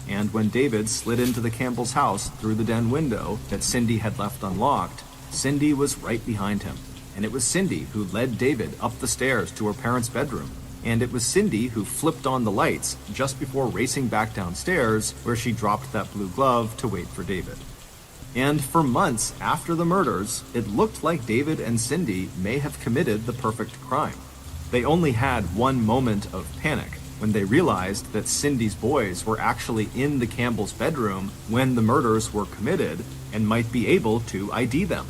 And when David slid into the Campbell's house through the den window that Cindy had left unlocked, Cindy was right behind him. And it was Cindy who led David up the stairs to her parents' bedroom. And it was Cindy who flipped on the lights just before racing back downstairs, where she dropped that blue glove to wait for David. And for months after the murders, it looked like David and Cindy may have committed the perfect crime. They only had one moment of panic when they realized that Cindy's boys were actually in the Campbell's bedroom when the murders were committed and might be able to ID them.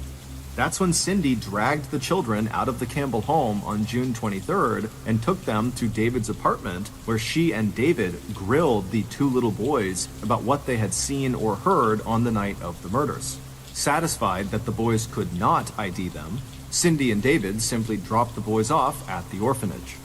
That's when Cindy dragged the children out of the Campbell home on June 23rd and took them to David's apartment, where she and David grilled the two little boys about what they had seen or heard on the night of the murders. Satisfied that the boys could not ID them, Cindy and David simply dropped the boys off at the orphanage.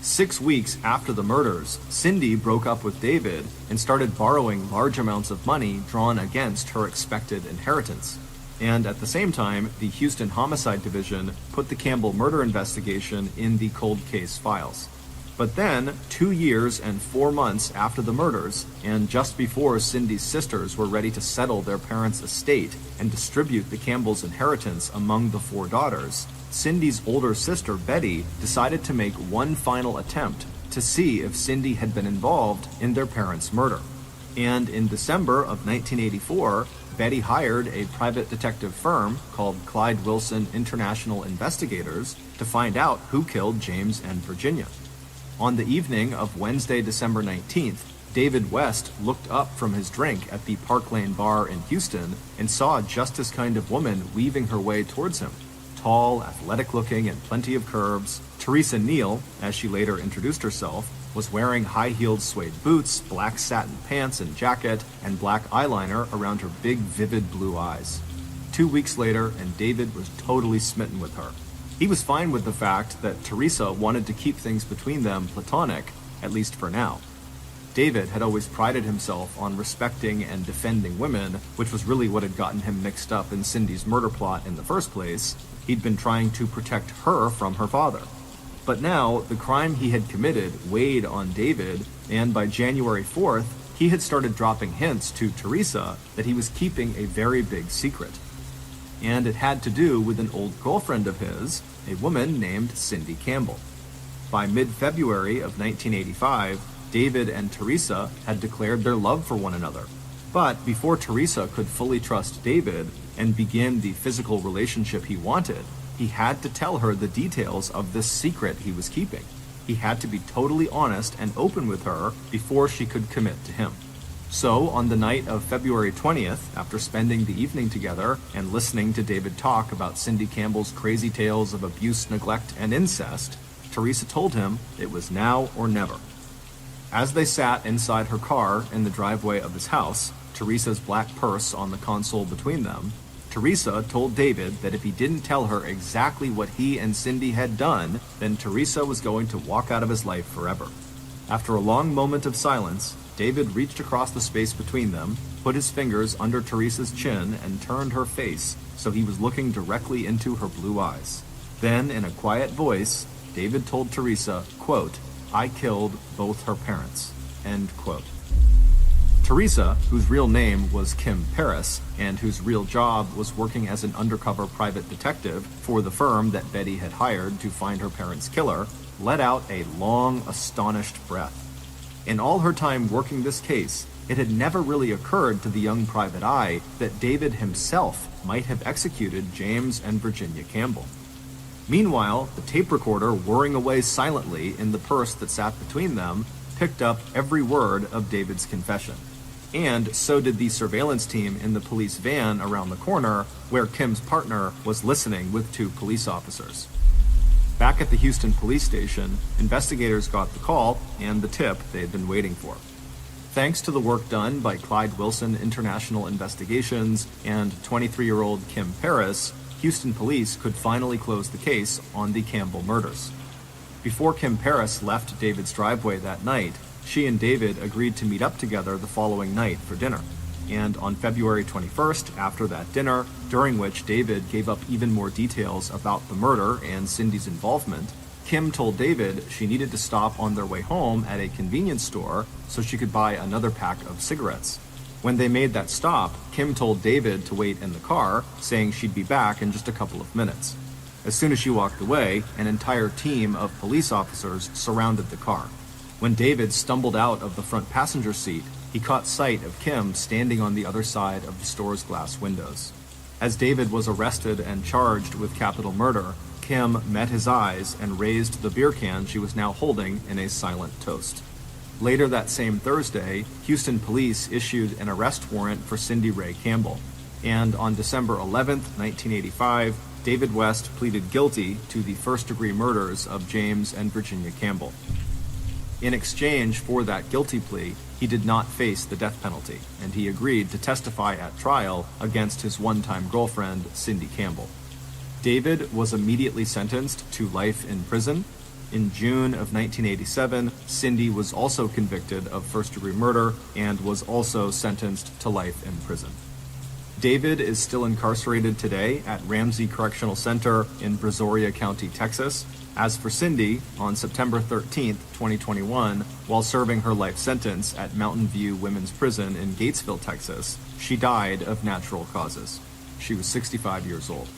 6 weeks after the murders, Cindy broke up with David and started borrowing large amounts of money drawn against her expected inheritance. And at the same time, the Houston Homicide Division put the Campbell murder investigation in the cold case files. But then, 2 years and 4 months after the murders, and just before Cindy's sisters were ready to settle their parents' estate and distribute the Campbells' inheritance among the 4 daughters, Cindy's older sister, Betty, decided to make one final attempt to see if Cindy had been involved in their parents' murder. And in December of 1984, Betty hired a private detective firm called Clyde Wilson International Investigators to find out who killed James and Virginia. On the evening of Wednesday, December 19th, David West looked up from his drink at the Park Lane Bar in Houston and saw just this kind of woman weaving her way towards him. Tall, athletic-looking, and plenty of curves, Teresa Neal, as she later introduced herself, was wearing high-heeled suede boots, black satin pants and jacket, and black eyeliner around her big, vivid blue eyes. 2 weeks later, and David was totally smitten with her. He was fine with the fact that Teresa wanted to keep things between them platonic, at least for now. David had always prided himself on respecting and defending women, which was really what had gotten him mixed up in Cindy's murder plot in the first place. He'd been trying to protect her from her father. But now, the crime he had committed weighed on David, and by January 4th, he had started dropping hints to Teresa that he was keeping a very big secret. And it had to do with an old girlfriend of his, a woman named Cindy Campbell. By mid-February of 1985, David and Teresa had declared their love for one another. But before Teresa could fully trust David and begin the physical relationship he wanted, he had to tell her the details of this secret he was keeping. He had to be totally honest and open with her before she could commit to him. So, on the night of February 20th, after spending the evening together and listening to David talk about Cindy Campbell's crazy tales of abuse, neglect, and incest, Teresa told him it was now or never. As they sat inside her car in the driveway of his house, Teresa's black purse on the console between them, Teresa told David that if he didn't tell her exactly what he and Cindy had done, then Teresa was going to walk out of his life forever. After a long moment of silence, David reached across the space between them, put his fingers under Teresa's chin, and turned her face so he was looking directly into her blue eyes. Then, in a quiet voice, David told Teresa, quote, "I killed both her parents," end quote. Teresa, whose real name was Kim Paris, and whose real job was working as an undercover private detective for the firm that Betty had hired to find her parents' killer, let out a long, astonished breath. In all her time working this case, it had never really occurred to the young private eye that David himself might have executed James and Virginia Campbell. Meanwhile, the tape recorder whirring away silently in the purse that sat between them picked up every word of David's confession. And so did the surveillance team in the police van around the corner, where Kim's partner was listening with 2 police officers. Back at the Houston police station, investigators got the call and the tip they had been waiting for. Thanks to the work done by Clyde Wilson International Investigations and 23-year-old Kim Paris, Houston police could finally close the case on the Campbell murders. Before Kim Paris left David's driveway that night, she and David agreed to meet up together the following night for dinner. And on February 21st, after that dinner, during which David gave up even more details about the murder and Cindy's involvement, Kim told David she needed to stop on their way home at a convenience store so she could buy another pack of cigarettes. When they made that stop, Kim told David to wait in the car, saying she'd be back in just a couple of minutes. As soon as she walked away, an entire team of police officers surrounded the car. When David stumbled out of the front passenger seat, he caught sight of Kim standing on the other side of the store's glass windows. As David was arrested and charged with capital murder, Kim met his eyes and raised the beer can she was now holding in a silent toast. Later that same Thursday, Houston police issued an arrest warrant for Cindy Ray Campbell. And on December 11th, 1985, David West pleaded guilty to the first-degree murders of James and Virginia Campbell. In exchange for that guilty plea, he did not face the death penalty, and he agreed to testify at trial against his one-time girlfriend, Cindy Campbell. David was immediately sentenced to life in prison. In June of 1987, Cindy was also convicted of first-degree murder and was also sentenced to life in prison. David is still incarcerated today at Ramsey Correctional Center in Brazoria County, Texas. As for Cindy, on September 13th, 2021, while serving her life sentence at Mountain View Women's Prison in Gatesville, Texas, she died of natural causes. She was 65 years old.